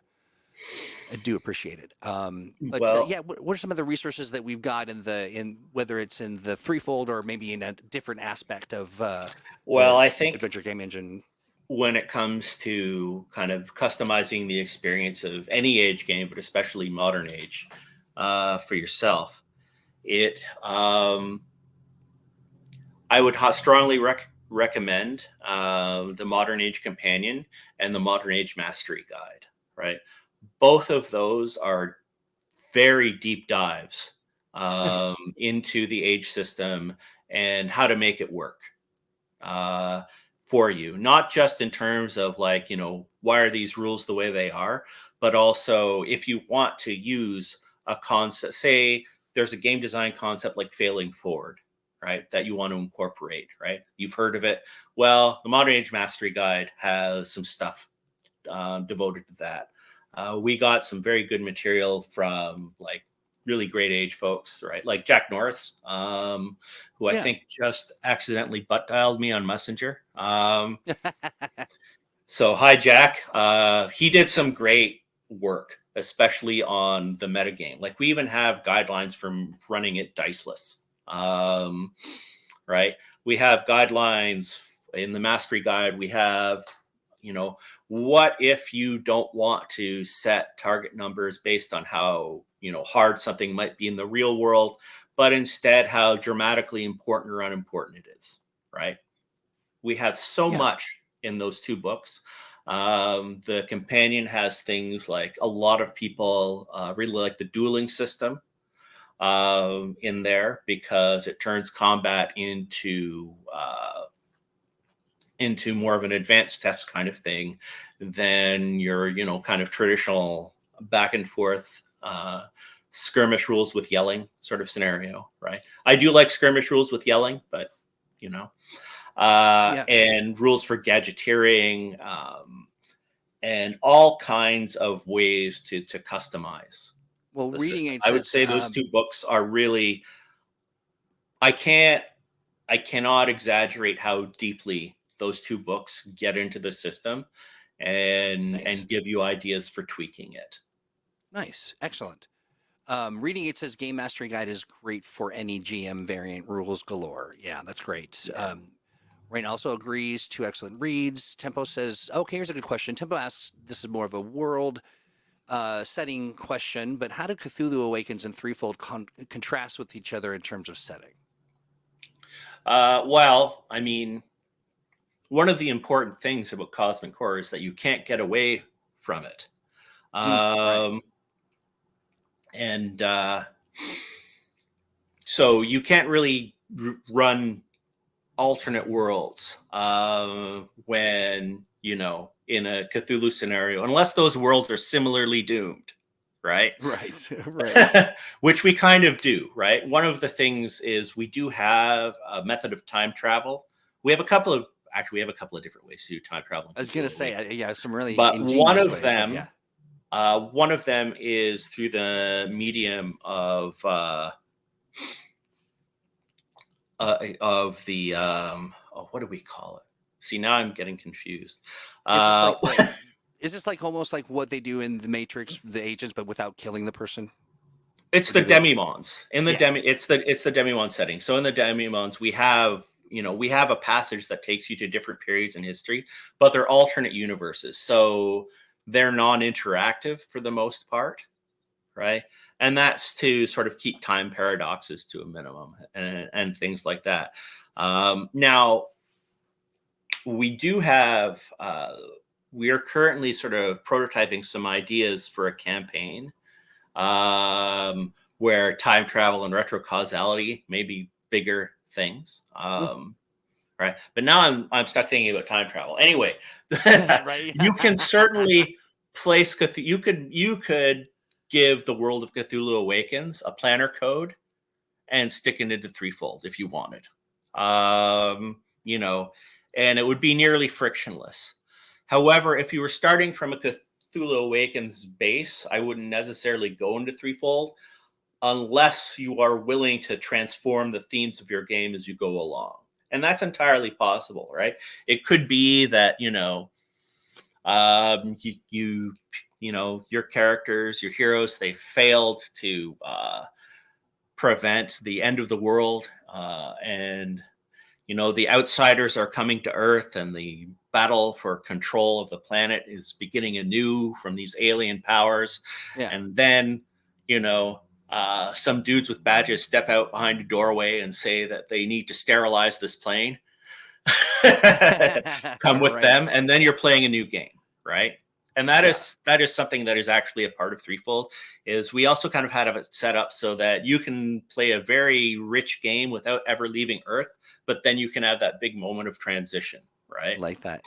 I do appreciate it. But Well, yeah, what are some of the resources that we've got in whether it's in the threefold or maybe in a different aspect of well, the I think adventure game engine? when it comes to kind of customizing the experience of any age game, but especially modern age, for yourself, it I would strongly recommend the Modern Age Companion and the Modern Age Mastery Guide. Right, both of those are very deep dives Nice. into the age system and how to make it work uh, for you. Not just in terms of like, why are these rules the way they are, but also if you want to use a concept, say there's a game design concept like failing forward, right, that you want to incorporate, right? You've heard of it. Well, the Modern Age Mastery Guide has some stuff devoted to that. We got some very good material from like really great age folks, right? Like Jack Norris, who I Yeah. think just accidentally butt dialed me on Messenger. So hi, Jack. He did some great work, especially on the metagame. Like we even have guidelines from running it diceless. Right? We have guidelines in the mastery guide. We have, what if you don't want to set target numbers based on how, hard something might be in the real world, but instead how dramatically important or unimportant it is, right? We have so Yeah. much in those two books. The companion has things like a lot of people really like the dueling system in there because it turns combat into more of an advanced test kind of thing than your kind of traditional back and forth skirmish rules with yelling sort of scenario, right? I do like skirmish rules with yelling, but you know Yeah. and rules for gadgeteering, and all kinds of ways to customize Well, the reading system. age I would says, say those two books are really, I can't I cannot exaggerate how deeply those two books get into the system nice, and give you ideas for tweaking it. nice, excellent. Reading it says Game Mastery Guide is great for any GM variant, rules galore. Yeah, that's great. Yeah. Rain also agrees. Two excellent reads. Tempo says, okay, here's a good question. Tempo asks, this is more of a world setting question, but how do Cthulhu Awakens and Threefold contrast with each other in terms of setting? Well, I mean, one of the important things about Cosmic Horror is that you can't get away from it. Right. Um, and So you can't really run alternate worlds when in a Cthulhu scenario, unless those worlds are similarly doomed, right? Right. Right. Which we kind of do, right? One of the things is we do have a method of time travel. We have a couple of Actually, we have a couple of different ways to do time travel I in was gonna Cthulhu say, Awakens. yeah, some really But one ingenious of ways, but yeah. them, is through the medium of the what do we call it? See, now I'm getting confused. Is this Uh, like what? Is this like almost like what they do in the Matrix, the agents, but without killing the person? it's Or the do they? demimons in the Yeah. it's the demimon setting. So in the demimons, we have we have a passage that takes you to different periods in history, but they're alternate universes. So they're non-interactive for the most part, right? And that's to sort of keep time paradoxes to a minimum and things like that. Now, we do have, we are currently sort of prototyping some ideas for a campaign where time travel and retrocausality may be bigger things. Right. But now I'm stuck thinking about time travel. Anyway, Right. you can certainly place Cthulhu. You could give the world of Cthulhu Awakens a planner code and stick it into Threefold if you wanted. And it would be nearly frictionless. However, if you were starting from a Cthulhu Awakens base, I wouldn't necessarily go into Threefold unless you are willing to transform the themes of your game as you go along. And that's entirely possible, right? It could be that, your characters, your heroes, they failed to prevent the end of the world. And the outsiders are coming to Earth, and the battle for control of the planet is beginning anew from these alien powers. Yeah. And then, some dudes with badges step out behind a doorway and say that they need to sterilize this plane. Come with them, and then you're playing a new game, right? And that is something that is actually a part of Threefold. Is we also kind of had it set up so that you can play a very rich game without ever leaving Earth, but then you can have that big moment of transition, right? Like that.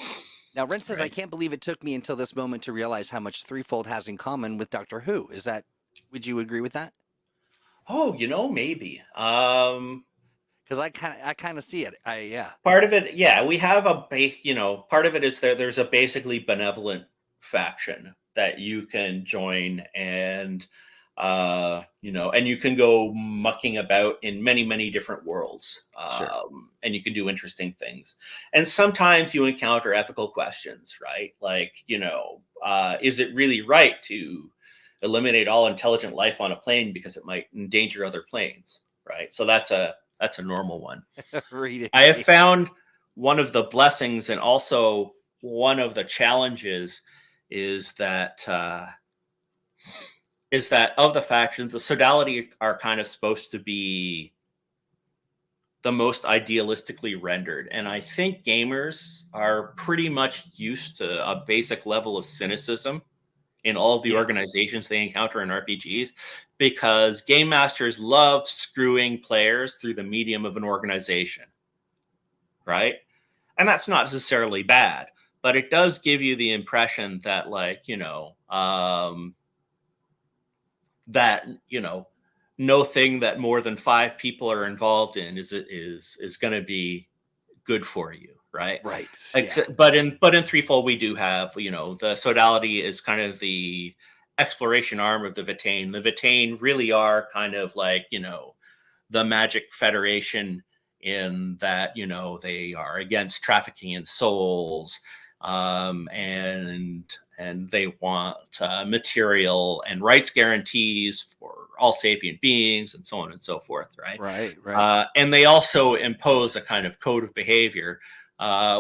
Now, Ren says, I can't believe it took me until this moment to realize how much Threefold has in common with Doctor Who. Would you agree with that? Oh, maybe. Because I kind of see it. Part of it, we have a base. Part of it is that there's a basically benevolent faction that you can join, and and you can go mucking about in many, many different worlds, and you can do interesting things. And sometimes you encounter ethical questions, right? Like, is it really right to eliminate all intelligent life on a plane because it might endanger other planes, right? So that's a normal one. I have found one of the blessings and also one of the challenges is that of the factions, the sodality are kind of supposed to be the most idealistically rendered. And I think gamers are pretty much used to a basic level of cynicism in all of the organizations they encounter in RPGs, because game masters love screwing players through the medium of an organization, right? And that's not necessarily bad, but it does give you the impression that, no thing that more than 5 people are involved in is going to be good for you. Right. But in Threefold, we do have, the sodality is kind of the exploration arm of the Vitain. The Vitain really are kind of like, the Magic Federation, in that, they are against trafficking in souls, and they want material and rights guarantees for all sapient beings, and so on and so forth. Right. And they also impose a kind of code of behavior,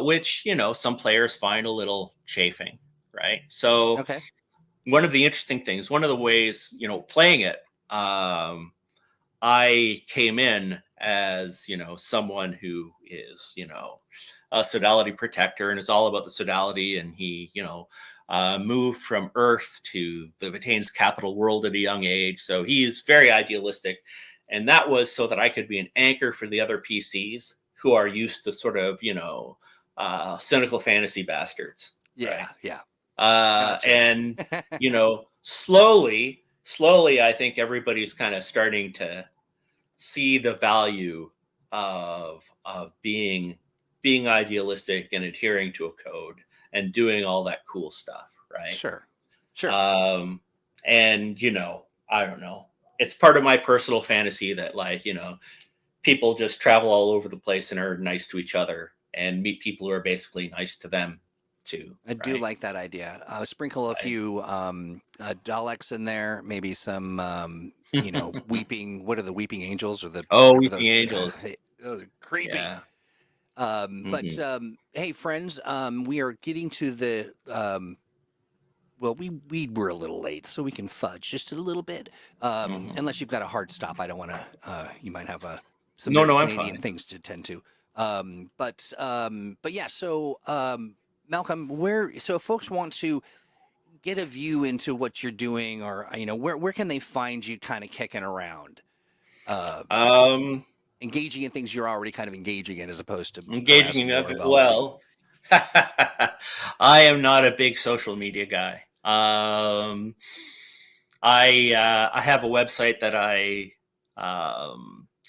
which, some players find a little chafing, right? So one of the interesting things, one of the ways, playing it, I came in as, someone who is, a sodality protector, and it's all about the sodality. And he, moved from Earth to the Vitain's capital world at a young age. So he's very idealistic. And that was so that I could be an anchor for the other PCs who are used to sort of, cynical fantasy bastards. Gotcha. And, slowly, I think everybody's kind of starting to see the value of being idealistic and adhering to a code and doing all that cool stuff. Right. Sure. And, I don't know. It's part of my personal fantasy that, people just travel all over the place and are nice to each other and meet people who are basically nice to them too. I do like that idea. Sprinkle a few Daleks in there, maybe some, weeping. What are the weeping angels or the weeping angels? Those are creepy. But Mhm. hey, friends, we are getting to the well, we were a little late, so we can fudge just a little bit. Mhm. Unless you've got a hard stop, I don't want to. You might have some No, very no, I'm Canadian fine. things to tend to. But yeah. So Malcolm, where? So if folks want to get a view into what you're doing, or where can they find you, kind of kicking around, uh, Um, engaging in things you're already kind of engaging in, as opposed to engaging harassing in more other, about. well, I am not a big social media guy. I have a website that I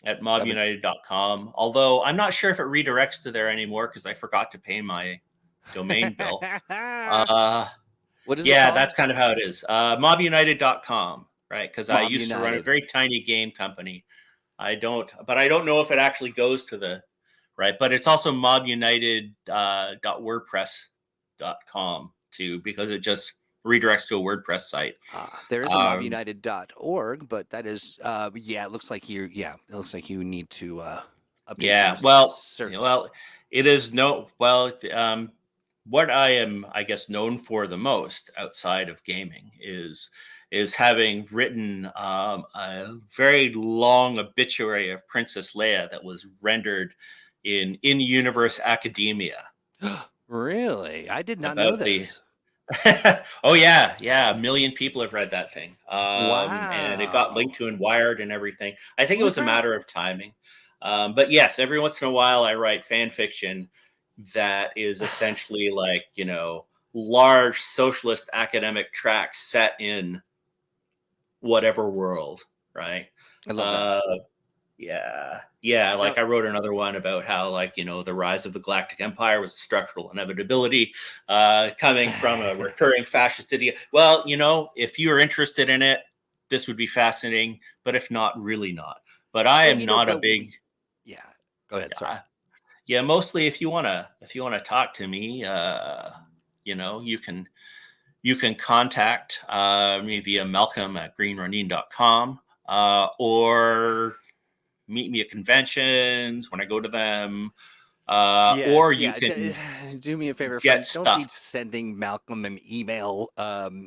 at I've been, mobunited.com. Although I'm not sure if it redirects to there anymore because I forgot to pay my domain bill. Uh, what is it yeah, called? that's kind of how it is. Mobunited.com, right? Because I Mob used to run a United. very tiny game company. But I don't know if it actually goes to the right. But it's also mobunited.wordpress.com too, because it just redirects to a WordPress site. There is a Um, mobunited.org, but that is, yeah, it looks like it looks like you need to update your yeah, well, cert. well, it is no well. What I am, I guess, known for the most outside of gaming is having written a very long obituary of Princess Leia that was rendered in universe academia Really? I did not know about the this. oh yeah, 1 million people have read that thing, and it got Wow. linked to and Wired and everything. I think it Holy was a crap. matter of timing, but yes, every once in a while I write fan fiction that is essentially like large socialist academic tracks set in whatever world, right? I love that. Uh, yeah. Now, Like I wrote another one about how, like, the rise of the Galactic Empire was a structural inevitability, coming from a recurring fascist idea. Well, if you are interested in it, this would be fascinating. But if not, really not. But I well, am not a big. yeah. Go ahead. Sorry. Yeah. Mostly, if you wanna talk to me, you can contact me via Malcolm at greenrunning.com, or meet me at conventions when I go to them, or Yes, you yeah. can Do me a favor, get friends. Don't be stuff. sending Malcolm an email.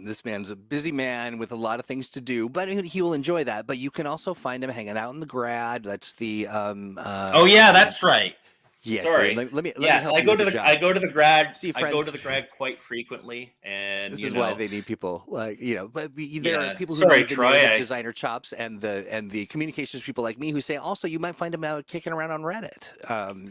This man's a busy man with a lot of things to do, but he will enjoy that. But you can also find him hanging out in the grad. That's Oh yeah, the that's right. yes. Sorry. Let me Yes, help I you go with to your the I job. go to the grad. See, I go to the friends. grad quite frequently, and This is why they need people but there are yeah. people who know Sorry, the Troy. narrative designer chops and the communications people like me who say also you might find him out kicking around on Reddit.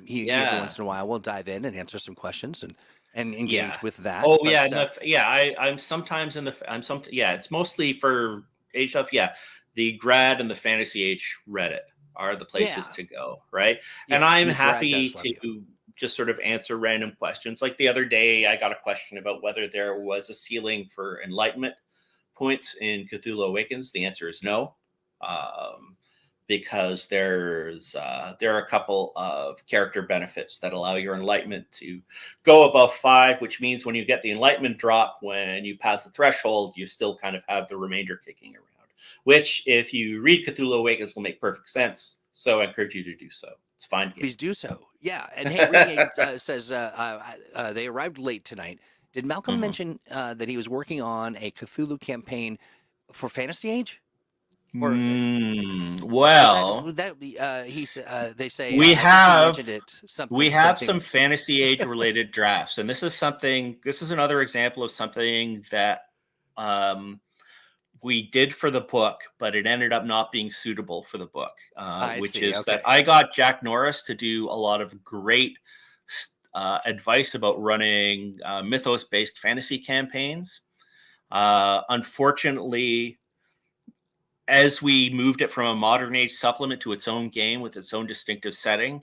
He every Yeah, once in a while will dive in and answer some questions and yeah. engage with that. Oh yeah, But and yeah. I'm sometimes in the. I'm some. Yeah, it's mostly for age stuff. Yeah, the grad and the fantasy age Reddit are the places yeah, to go, right? And yeah, I'm and the grad happy does love you. to just sort of answer random questions. Like the other day, I got a question about whether there was a ceiling for enlightenment points in Cthulhu Awakens. The answer is no, um, because there are a couple of character benefits that allow your enlightenment to go above 5, which means when you get the enlightenment drop, when you pass the threshold, you still kind of have the remainder kicking around. Which, if you read Cthulhu Awakens, will make perfect sense. So I encourage you to do so. It's a fine Please game. do so. Yeah, and hey, Reading Agent says they arrived late tonight. Did Malcolm Mhm. mention that he was working on a Cthulhu campaign for Fantasy Age? Or was that Well, would that be they say we I think he have mentioned it we something have something some fantasy age related drafts, and this is another example of something that um, we did for the book, but it ended up not being suitable for the book, I which see. is that Okay. I got Jack Norris to do a lot of great advice about running mythos based fantasy campaigns. Unfortunately, as we moved it from a modern age supplement to its own game with its own distinctive setting,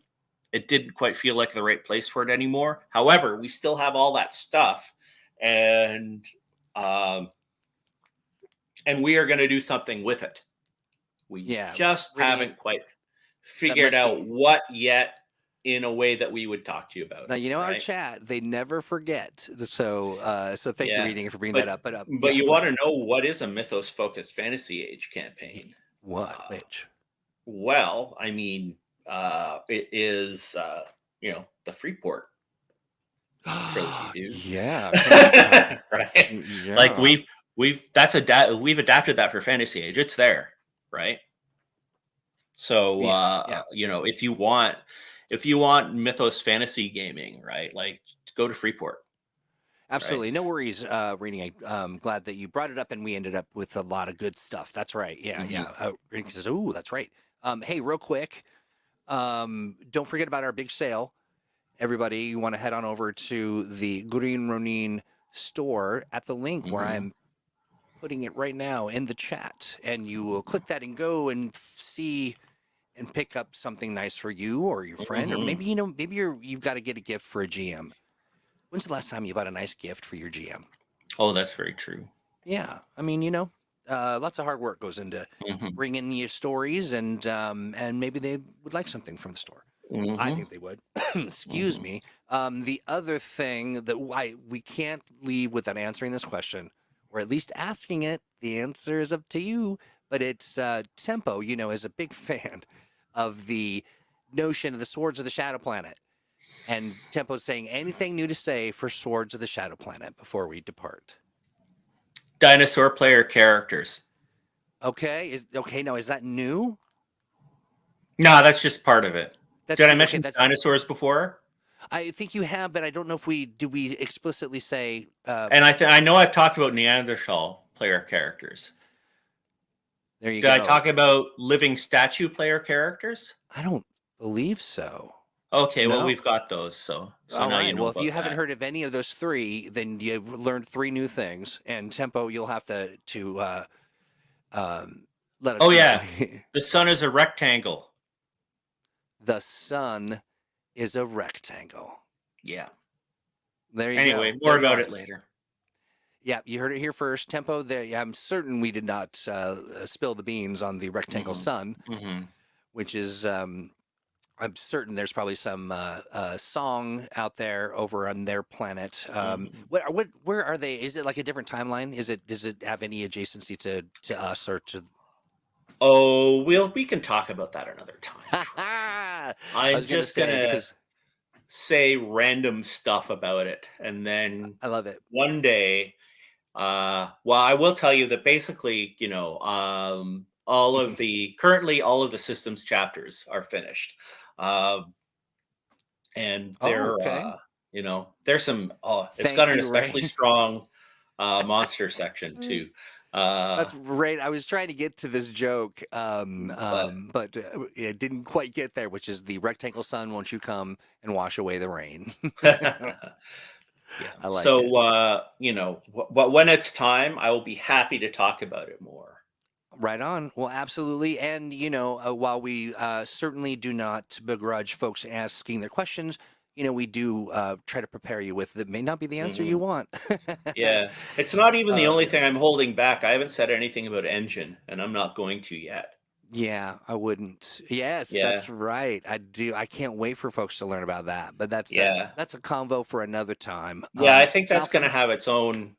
it didn't quite feel like the right place for it anymore. However, we still have all that stuff, and um, we are going to do something with it. We Yeah, just reading haven't quite that figured must out be. what yet, in a way that we would talk to you about Now it, you know our right? chat, they never forget. So thank you Yeah, reading for bringing that but up. But yeah, you go want ahead. to know what is a mythos focused fantasy age campaign? What? Uh, Which? Well, I mean, it is, the Freeport trilogy, dude. Yeah. Right? Yeah. Like we've adapted that for Fantasy Age. It's there, right? So Yeah. if you want Mythos fantasy gaming, right? Like go to Freeport. Absolutely. No worries, Rainy. I'm glad that you brought it up and we ended up with a lot of good stuff. That's right. Yeah, Mhm. yeah. Rainy says, "Ooh, that's right." Hey, real quick, don't forget about our big sale. Everybody, you want to head on over to the Green Ronin store at the link where Mhm. I'm putting it right now in the chat, and you will click that and go and see and pick up something nice for you or your friend, or maybe you've got to get a gift for a GM. When's the last time you bought a nice gift for your GM? Oh, that's very true. Yeah, I mean, lots of hard work goes into Mhm. bringing you stories, and maybe they would like something from the store. I Mhm. think they would. Excuse Mhm. me. The other thing that we can't leave without answering this question, or at least asking it. The answer is up to you. But it's Tempo. Is a big fan of the notion of the Swords of the Shadow Planet. And Tempo's saying, anything new to say for Swords of the Shadow Planet before we depart? Dinosaur player characters. Okay. Now, is that new? No, that's just part of it. That's Did I just okay. mention That's dinosaurs before? I think you have, but I don't know if we explicitly say. And I know I've talked about Neanderthal player characters. There you Did I go. talk about living statue player characters? I don't believe so. Okay, well No. we've got those, so All now you right. know Well, if you about haven't that. heard of any of those three, then you've learned three new things. And Tempo, you'll have to let us Oh know. yeah, the sun is a rectangle. The sun is a rectangle. Yeah. There you Anyway, go. more There you about are. it later. Yeah, you heard it here first. Tempo. There. I'm certain we did not spill the beans on the rectangle Mhm. sun, Mhm. which is. I'm certain there's probably some song out there over on their planet. Mhm. Where are they? Is it like a different timeline? Does it have any adjacency to us or to? Oh, we can talk about that another time. I I'm was gonna just say gonna because say random stuff about it, and then I love it. one day, well, I will tell you that basically, currently all of the systems chapters are finished, um, and Oh, okay. there's some. Oh, it's got Thank an you, especially Ray. strong monster section too. That's great. I was trying to get to this joke, But but it didn't quite get there, which is the rectangle sun, won't you come and wash away the rain? yeah. I like it. So when it's time, I will be happy to talk about it more. Right on. Well, absolutely. And, while we certainly do not begrudge folks asking their questions, we do try to prepare you with that may not be the answer you Mhm. want. Yeah, it's not even the only uh, thing I'm holding back. I haven't said anything about engine, and I'm not going to yet. yeah, I wouldn't. Yes, Yeah, that's right. I do. I can't wait for folks to learn about that. But yeah, that's a convo for another time. yeah. I think that's going to Malcolm, have its own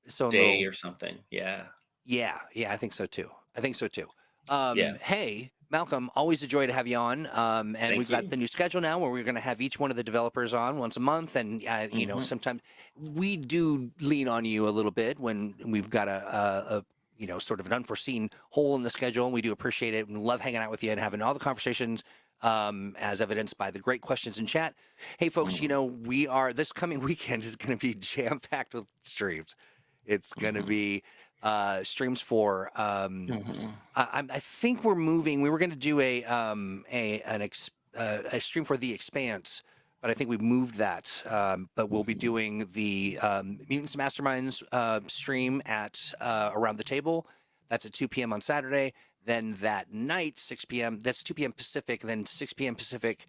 its own day little. or something. Yeah, Yeah, yeah, I think so too. I think so too. yeah. Hey, Malcolm, always a joy to have you on. And we've Thank got you. the new schedule now where we're going to have each one of the developers on once a month. And, Hmm. sometimes we do lean on you a little bit when we've got sort of an unforeseen hole in the schedule. And we do appreciate it and love hanging out with you and having all the conversations, as evidenced by the great questions in chat. Hey, folks, Hmm. this coming weekend is going to be jam packed with streams. It's going to Hmm. be streams for Hmm. I think we're moving. We were going to do a stream for the Expanse, but I think we moved that. But we'll be Hmm. doing the Mutants Masterminds stream at Around the Table. That's at 2 p.m. on Saturday. Then that night, 6 p.m. That's 2 p.m. Pacific. Then 6 p.m. Pacific,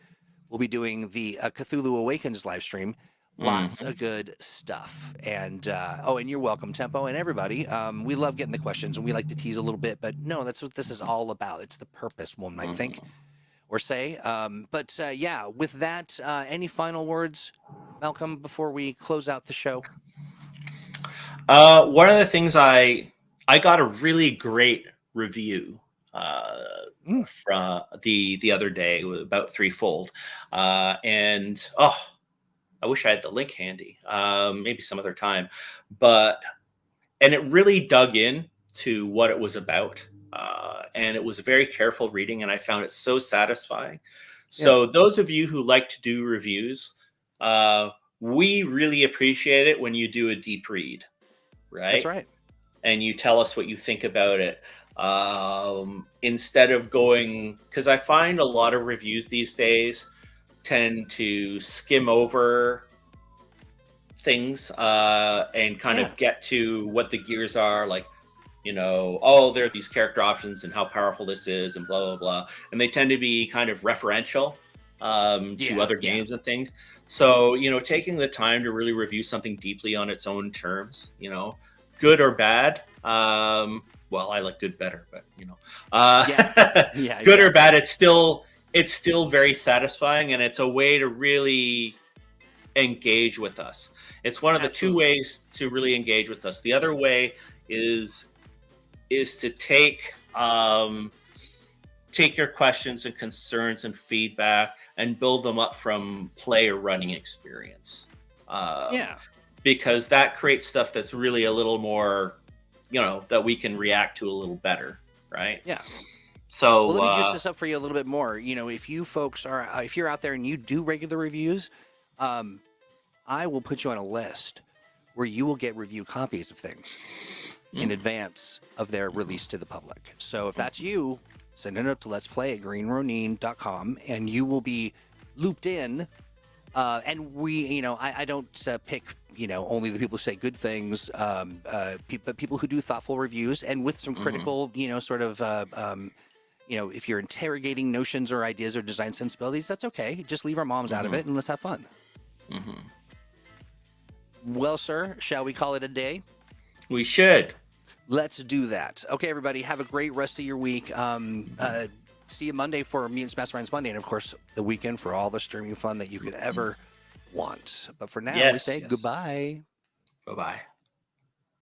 we'll be doing the Cthulhu Awakens live stream. Lots Hmm. of good stuff. And and you're welcome, Tempo, and everybody. We love getting the questions, and we like to tease a little bit, but no, that's what this is all about. It's the purpose, one might think Hmm. or say. But yeah, with that, any final words, Malcolm, before we close out the show? One of the things I got a really great review from the other day about Threefold, and I wish I had the link handy. Maybe some other time, and it really dug in to what it was about, and it was a very careful reading, and I found it so satisfying. So those of you who like to do reviews, we really appreciate it when you do a deep read, right? That's right. And you tell us what you think about it. Instead of going, because I find a lot of reviews these days tend to skim over things and kind of get to what the gears are, like, there are these character options and how powerful this is and blah blah blah, and they tend to be kind of referential to other games and things. So taking the time to really review something deeply on its own terms, good or bad, well, I like good better, but good or bad, it's still very satisfying, and it's a way to really engage with us. It's one of the two ways to really engage with us. The other way is to take your questions and concerns and feedback and build them up from play or running experience. Because that creates stuff that's really a little more, that we can react to a little better, right? Yeah. So well, let me juice this up for you a little bit more. If you folks are, if you're out there and you do regular reviews, I will put you on a list where you will get review copies of things in advance of their release to the public. So if that's you, send a note to letsplay@greenronin.com and you will be looped in. And we, I don't pick, only the people who say good things, but people who do thoughtful reviews and with some critical, if you're interrogating notions or ideas or design sensibilities, that's okay. Just leave our moms out of it and let's have fun. Well, sir, shall we call it a day? We should. Let's do that. Okay, everybody, have a great rest of your week. See you Monday for Mutants Masterminds Monday, and of course, the weekend for all the streaming fun that you could ever want. But for now, we say goodbye. Bye-bye.